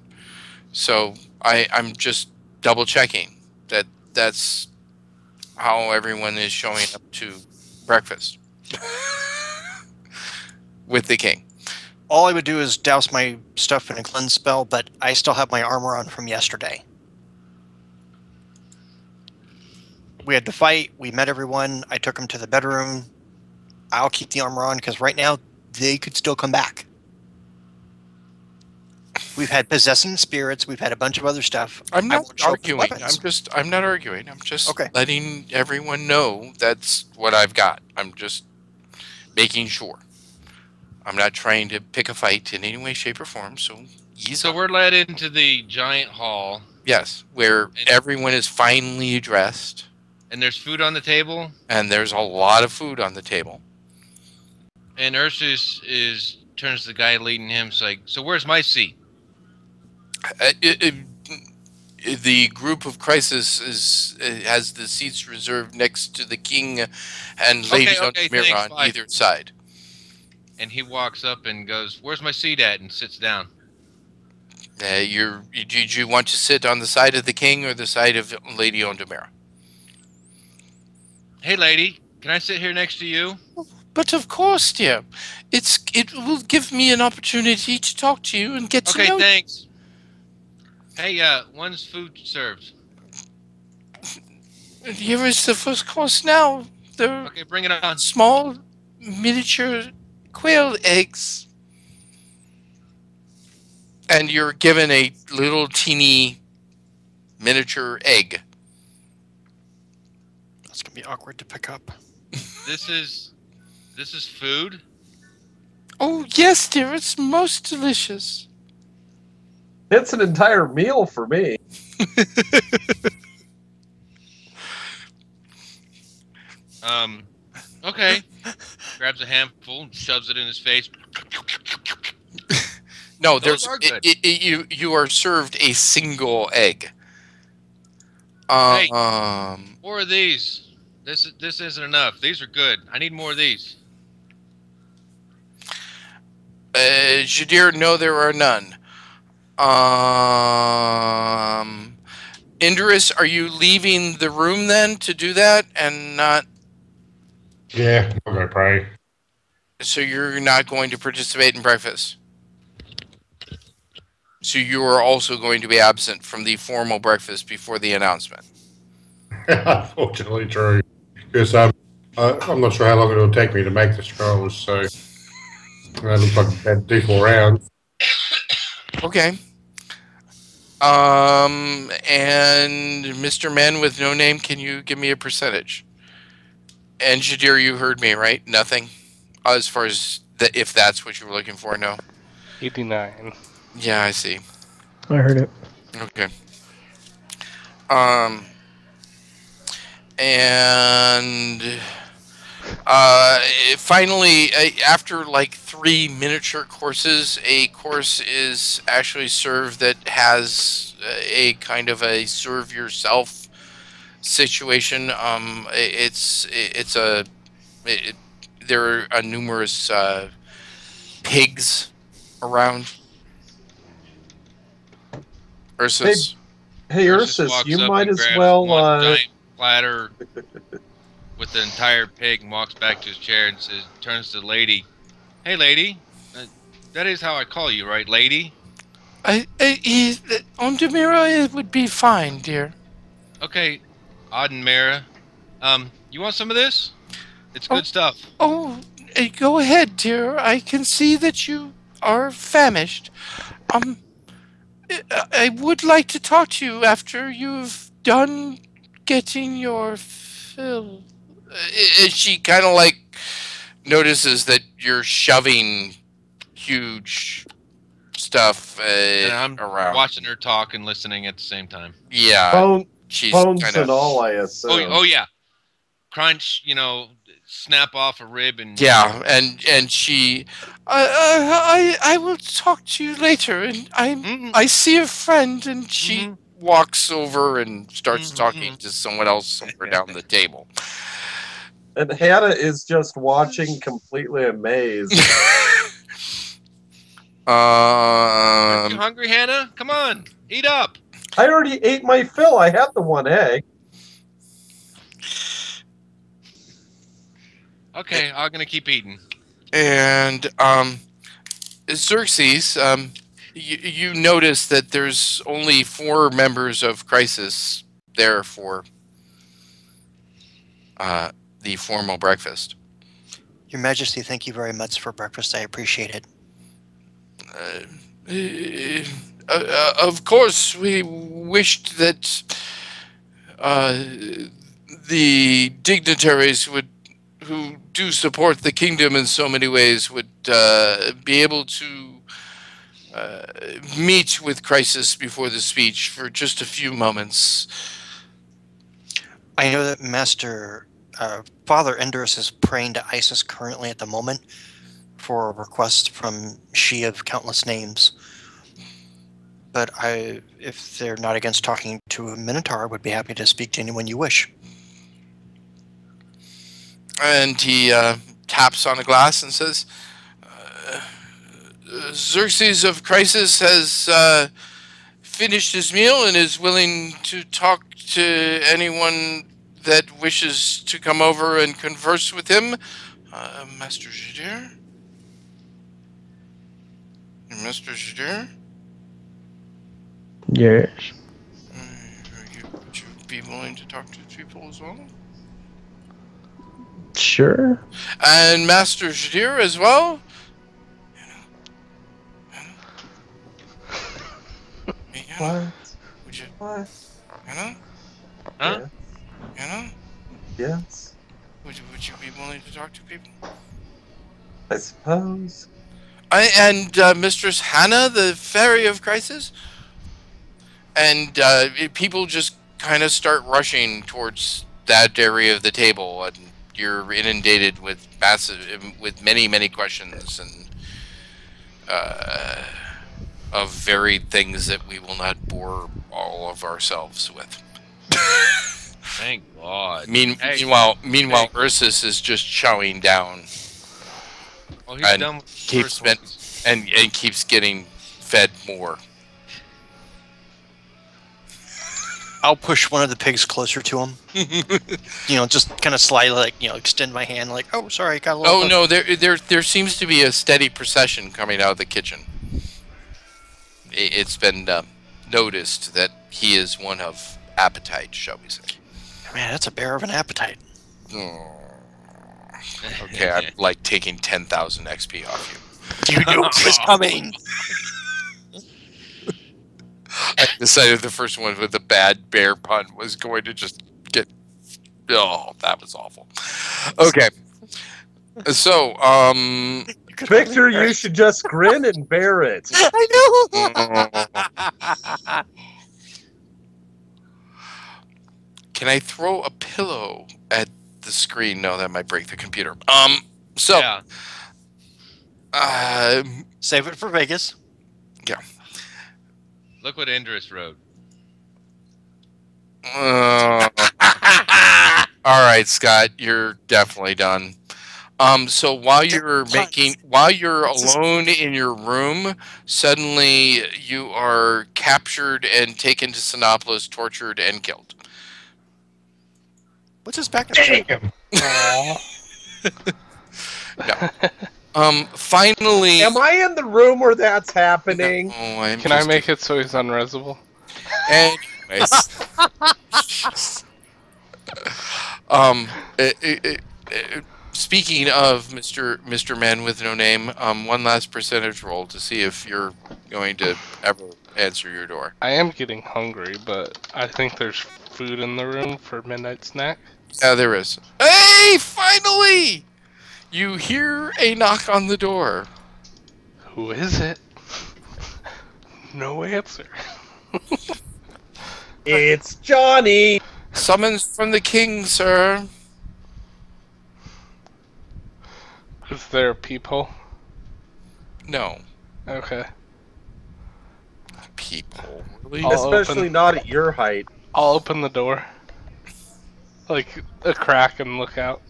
So I'm just double checking that that's how everyone is showing up to breakfast with the king. All I would do is douse my stuff in a cleanse spell, but I still have my armor on from yesterday. We had to fight. We met everyone. I took them to the bedroom. I'll keep the armor on because right now they could still come back. We've had possessing spirits. We've had a bunch of other stuff. I'm not arguing. I'm not arguing. I'm just letting everyone know that's what I've got. I'm just making sure. I'm not trying to pick a fight in any way, shape, or form. So we're led into the giant hall. Yes, where everyone is finely dressed. And there's food on the table. And there's a lot of food on the table. And Ursus is turns to the guy leading him. It's like, so where's my seat? The group of Crisis has the seats reserved next to the king and Lady Okay, Mira thanks, on bye. either side. And he walks up and goes, "Where's my seat at?" and sits down. Did you want to sit on the side of the king or the side of Lady Ondamira? Hey, lady, can I sit here next to you? But of course, dear. It will give me an opportunity to talk to you and get to Okay, know thanks. Hey, when's food served? you. Here is the first course now. The Okay, bring it on. small miniature quail eggs. And you're given a little teeny miniature egg. That's gonna be awkward to pick up. This is food. Oh, yes, dear. It's most delicious. It's an entire meal for me. Okay. Grabs a handful and shoves it in his face. No, Those are good. you are served a single egg. Hey. Um, More of these. This isn't enough. These are good. I need more of these. Jadir, no, there are none. Indris, are you leaving the room then to do that and not? Yeah, I'm going to pray. So you're not going to participate in breakfast? So you are also going to be absent from the formal breakfast before the announcement? Unfortunately, true. Because I'm not sure how long it'll take me to make the scrolls, so it looks like about 4 rounds. Okay. And Mr. Man with no name, can you give me a percentage? And Jadir, you heard me, right? Nothing? As far as if that's what you were looking for, no? 89. Yeah, I see. I heard it. Okay. And finally, after like 3 miniature courses, a course is actually served that has a kind of a serve yourself situation. There are numerous pigs around. Ursus. Hey, Ursus Ursus, walks you up might and as grabs well. one giant platter with the entire pig and walks back to his chair and turns to the lady. Hey, lady. That is how I call you, right, lady? Ondamira would be fine, dear. Okay, Audenmira. You want some of this? It's good stuff. Oh, go ahead, dear. I can see that you are famished. I would like to talk to you after you've done getting your fill. She kind of like notices that you're shoving huge stuff And I'm around. watching her talk and listening at the same time. Yeah, she's bones kind and of. all, I assume. Oh yeah. Crunch, snap off a rib and Yeah, and she, I will talk to you later, and I see a friend, and she walks over and starts talking to someone else somewhere down the table. And Hannah is just watching, completely amazed. Aren't you hungry, Hannah? Come on, eat up. I already ate my fill. I had the one egg. Okay, I'm gonna keep eating. And Xerxes, you notice that there's only 4 members of Crisis there for the formal breakfast. Your Majesty, thank you very much for breakfast. I appreciate it. Of course, we wished that the dignitaries who do support the kingdom in so many ways would be able to meet with Crisis before the speech for just a few moments. I know that Master Father Endurus is praying to Isis currently at the moment for a request from she of countless names. But if they're not against talking to a Minotaur, I would be happy to speak to anyone you wish. And he taps on a glass and says, Xerxes of Crisis has finished his meal and is willing to talk to anyone that wishes to come over and converse with him. Master Jadir? Master Jadir? Yes. Would you be willing to talk to people as well? Sure. And Master Jadir as well? What? Would you, What? Hannah? Huh? Hannah? Yes. Would you be willing to talk to people? I suppose. And Mistress Hannah, the Fairy of Crisis? And people just kind of start rushing towards that area of the table, and you're inundated with many questions and of varied things that we will not bore all of ourselves with. Thank God. Meanwhile, Ursus is just chowing down. Oh, he's and done with the keeps first one. and keeps getting fed more. I'll push one of the pigs closer to him. Just kind of slyly, extend my hand, like, oh, sorry, got a little. Oh no, there seems to be a steady procession coming out of the kitchen. It's been noticed that he is one of appetite, shall we say? Man, that's a bear of an appetite. Okay, I'm like taking 10,000 XP off You knew it was coming. I decided the first one with the bad bear pun was going to just get. Oh, that was awful. Okay, so Victor, you should just grin and bear it. I know. Can I throw a pillow at the screen? No, that might break the computer. Yeah. Save it for Vegas. Yeah. Look what Indris wrote. All right, Scott, you're definitely done. So while you're alone in your room, suddenly you are captured and taken to Sinopolis, tortured and killed. What's his back? Damn. No. Finally. Am I in the room where that's happening? No, Can I make it so he's unresable? Anyways. Speaking of Mr. Man with no name, one last percentage roll to see if you're going to ever answer your door. I am getting hungry, but I think there's food in the room for midnight snack. Yeah, there is. Hey, finally! You hear a knock on the door. Who is it? No answer. It's Johnny! Summons from the king, sir. Is there a peephole? No. Okay. People. Really? Especially not at your height. I'll open the door. Like a crack and look out.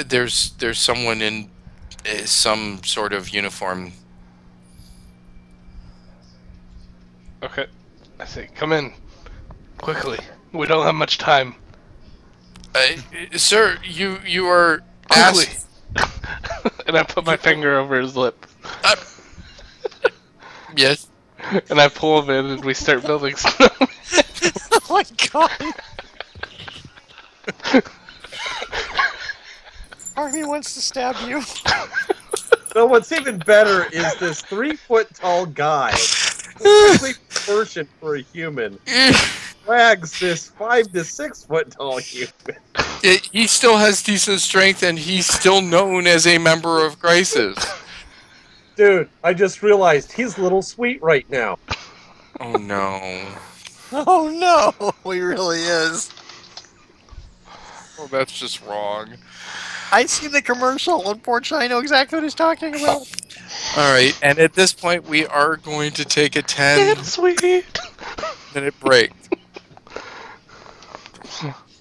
There's someone in some sort of uniform. Okay. I say, come in. Quickly. We don't have much time. Sir, you are Quickly. asked. And I put my finger over his lip. Yes. And I pull him in and we start building snow. Oh my god. Army wants to stab you. No, what's even better is this 3-foot-tall guy, perfectly proportioned for a human, drags this 5 to 6 foot tall human. He still has decent strength, and he's still known as a member of Crisis. Dude, I just realized he's a little sweet right now. Oh no. Oh no, he really is. Well, that's just wrong. I see the commercial. Unfortunately, I know exactly what he's talking about. All right, and at this point, we are going to take a 10-minute It's sweet. break.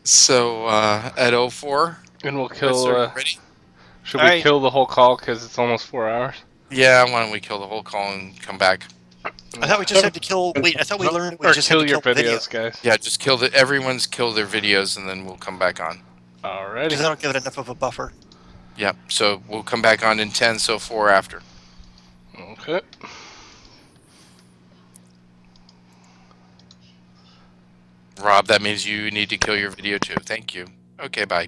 So at 04, And we'll Chris, are you kill. ready? Should All we right. kill the whole call because it's almost 4 hours? Yeah, why don't we kill the whole call and come back? I thought we just had to kill. Wait, I thought we learned we Or just had kill to your kill the video. videos, guys. Yeah, just kill everyone's kill their videos, and then we'll come back on. Alrighty. Because I don't give it enough of a buffer. Yeah, so we'll come back on in 10, so 4 after. Okay. Rob, that means you need to kill your video too. Thank you. Okay, bye.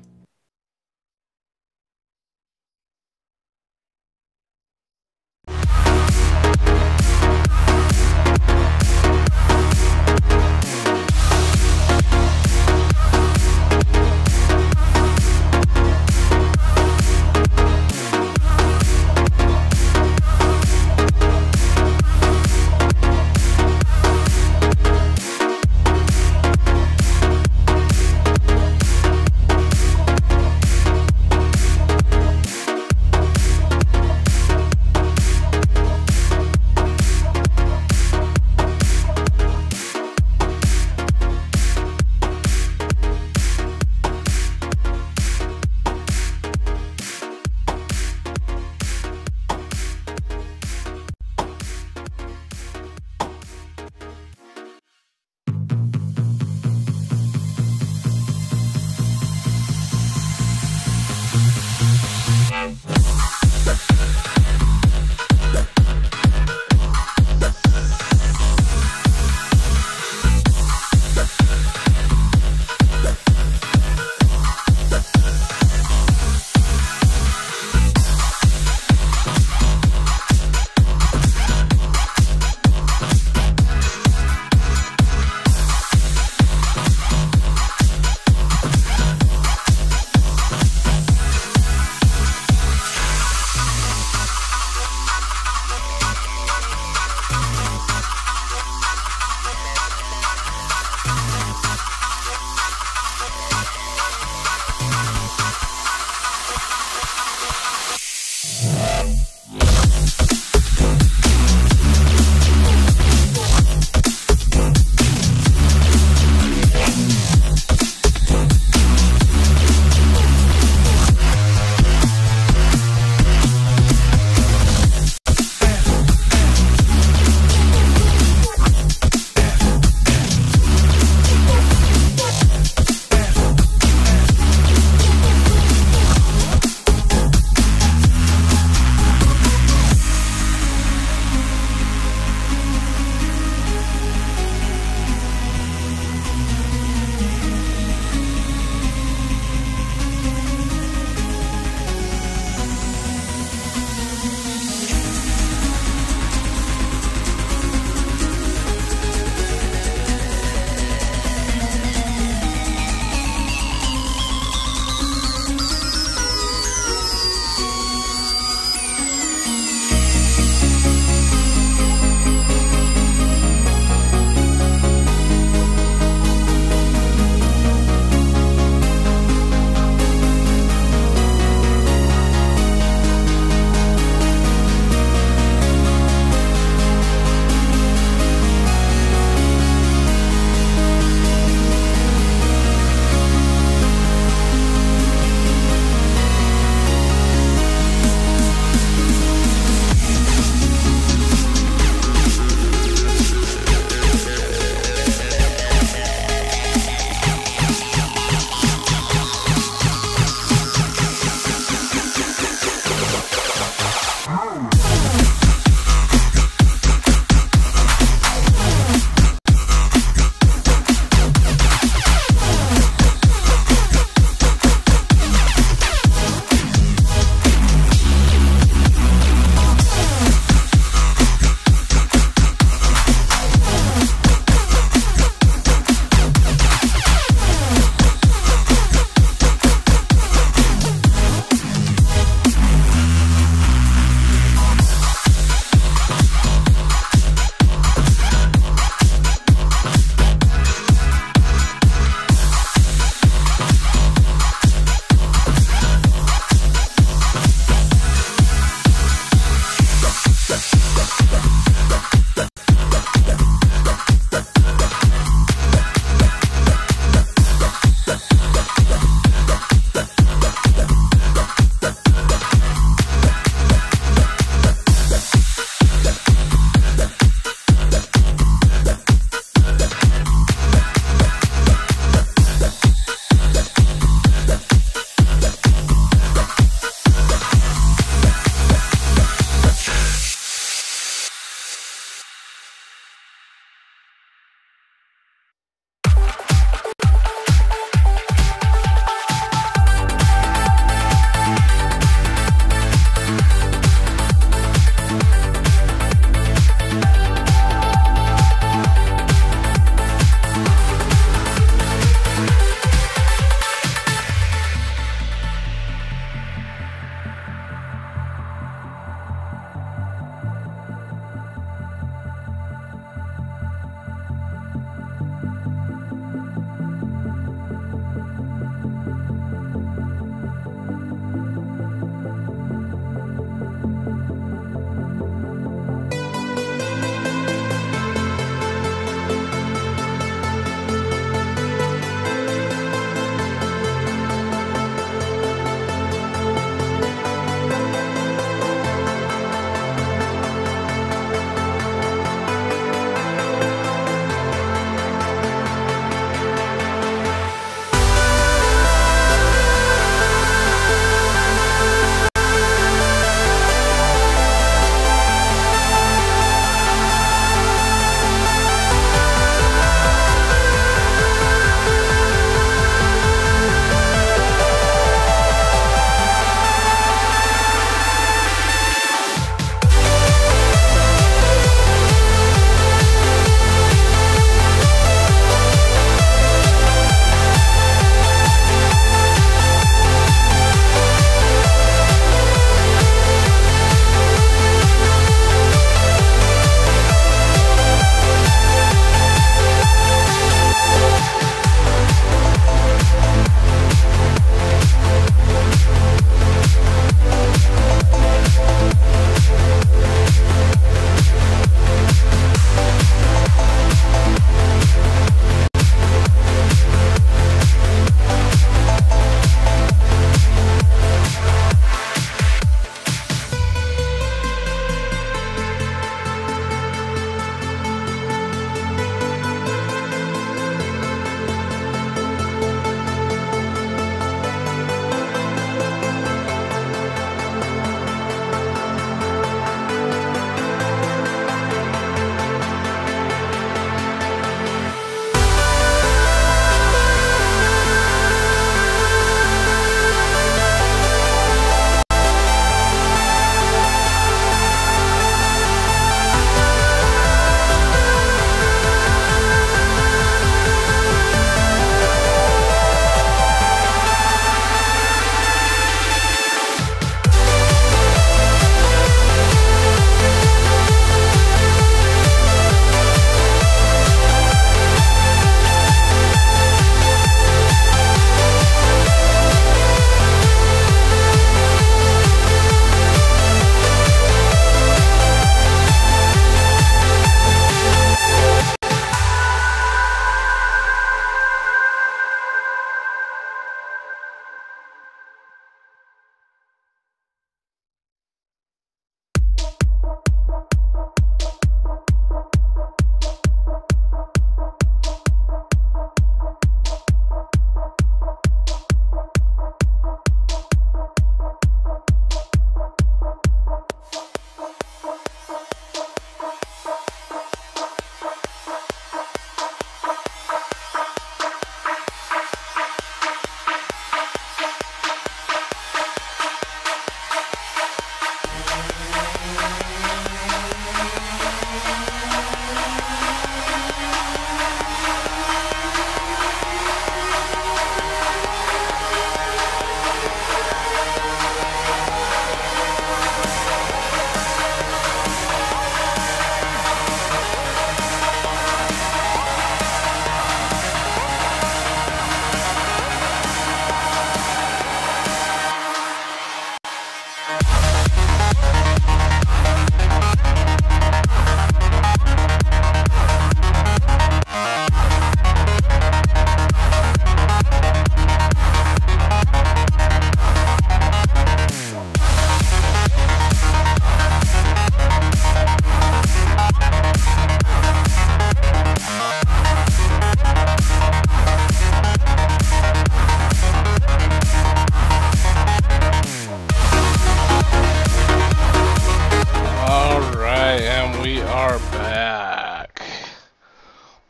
are back.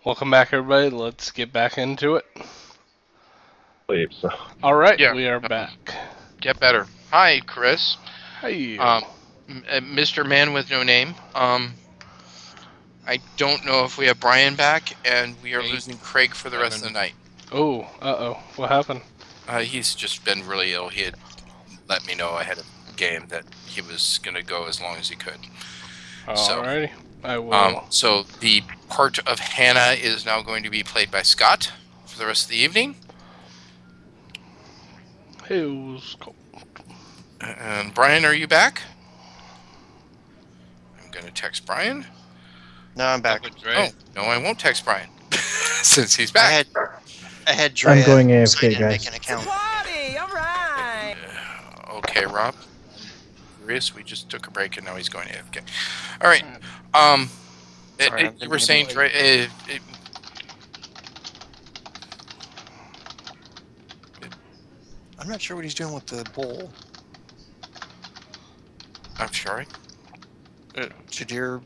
Welcome back, everybody. Let's get back into it. So. All right, Yeah. we are back. Get better. Hi, Chris. Hey. Mr. Man with no name. I don't know if we have Brian back, and we are 8, losing Craig for the rest of the 7. night. Oh, uh-oh. What happened? He's just been really ill. He had let me know ahead of game that he was going to go as long as he could. Alrighty. I will. So the part of Hannah is now going to be played by Scott for the rest of the evening. Hills. And Brian, are you back? I'm going to text Brian. No, I'm back. Oh, no, I won't text Brian since he's back. I had Drea I'm going sign AFK, in and make guys. an account. Party, all right. Okay, Rob. I'm curious. We just took a break and now he's going AFK. All right. Sorry, You were saying, I'm not sure what he's doing with the bowl. I'm sorry. Jadir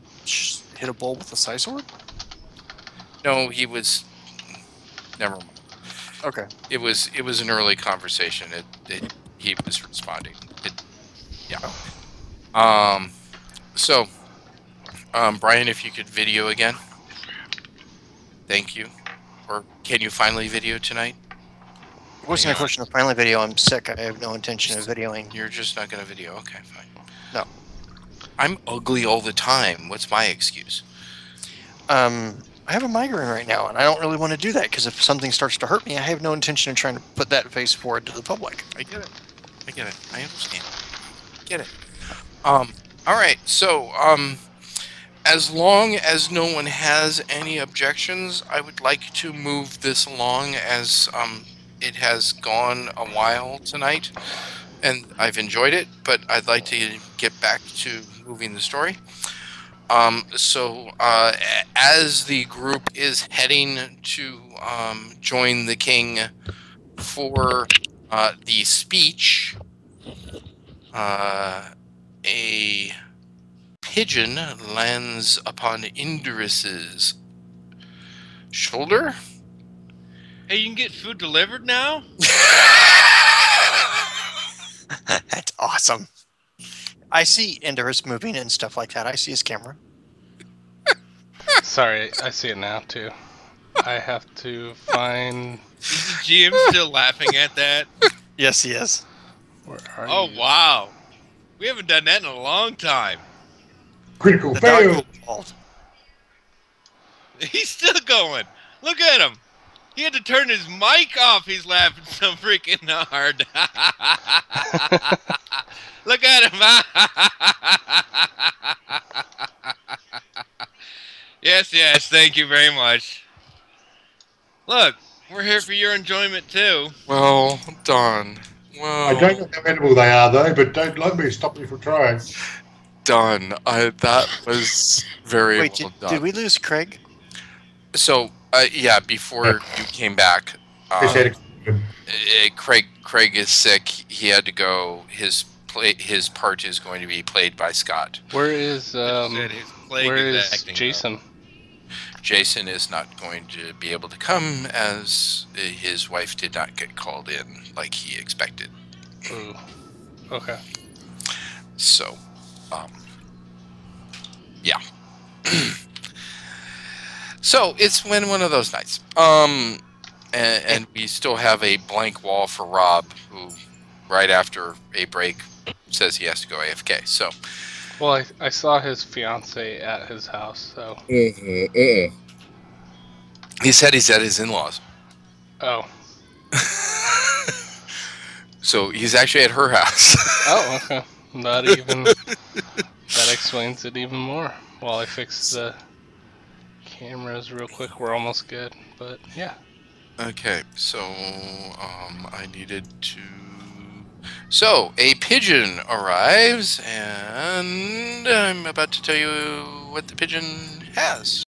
hit a bowl with a scissor? No, he was. Never mind. Okay. It was an early conversation. He was responding. So, Brian, if you could video again. Thank you. Or can you finally video tonight? It wasn't a question of finally video. I'm sick. I have no intention of videoing. You're just not going to video. Okay, fine. No. I'm ugly all the time. What's my excuse? I have a migraine right now, and I don't really want to do that because if something starts to hurt me, I have no intention of trying to put that face forward to the public. I get it. I understand. Get it. All right. So, as long as no one has any objections, I would like to move this along as it has gone a while tonight, and I've enjoyed it, but I'd like to get back to moving the story. As the group is heading to join the king for the speech, a pigeon lands upon Indris's shoulder. Hey, you can get food delivered now? That's awesome. I see Indris moving and stuff like that. I see his camera. Sorry, I see it now, too. I have to find... Is the GM still laughing at that? Yes, he is. Where are Oh, you? wow. We haven't done that in a long time. Critical The dog fail. was involved. He's still going. Look at him. He had to turn his mic off. He's laughing so freaking hard. Look at him. Yes, thank you very much. Look, we're here for your enjoyment too. Well done. Well I don't know how edible they are, though, but don't let me stop you from trying. done. That was very Wait, well done. did we lose Craig? So, before you came back, They said Craig is sick. He had to go. His part is going to be played by Scott. Where is, where is acting, Jason? Jason is not going to be able to come as his wife did not get called in like he expected. Ooh. Okay. So, yeah. So it's been one of those nights. And we still have a blank wall for Rob, who right after a break says he has to go AFK. So, Well, I saw his fiance at his house, so... he said he's at his in-laws. Oh. So he's actually at her house. Oh, okay. Not even... That explains it even more. While I fix the cameras real quick, we're almost good, but yeah. Okay, so I needed to... So, a pigeon arrives, and I'm about to tell you what the pigeon has.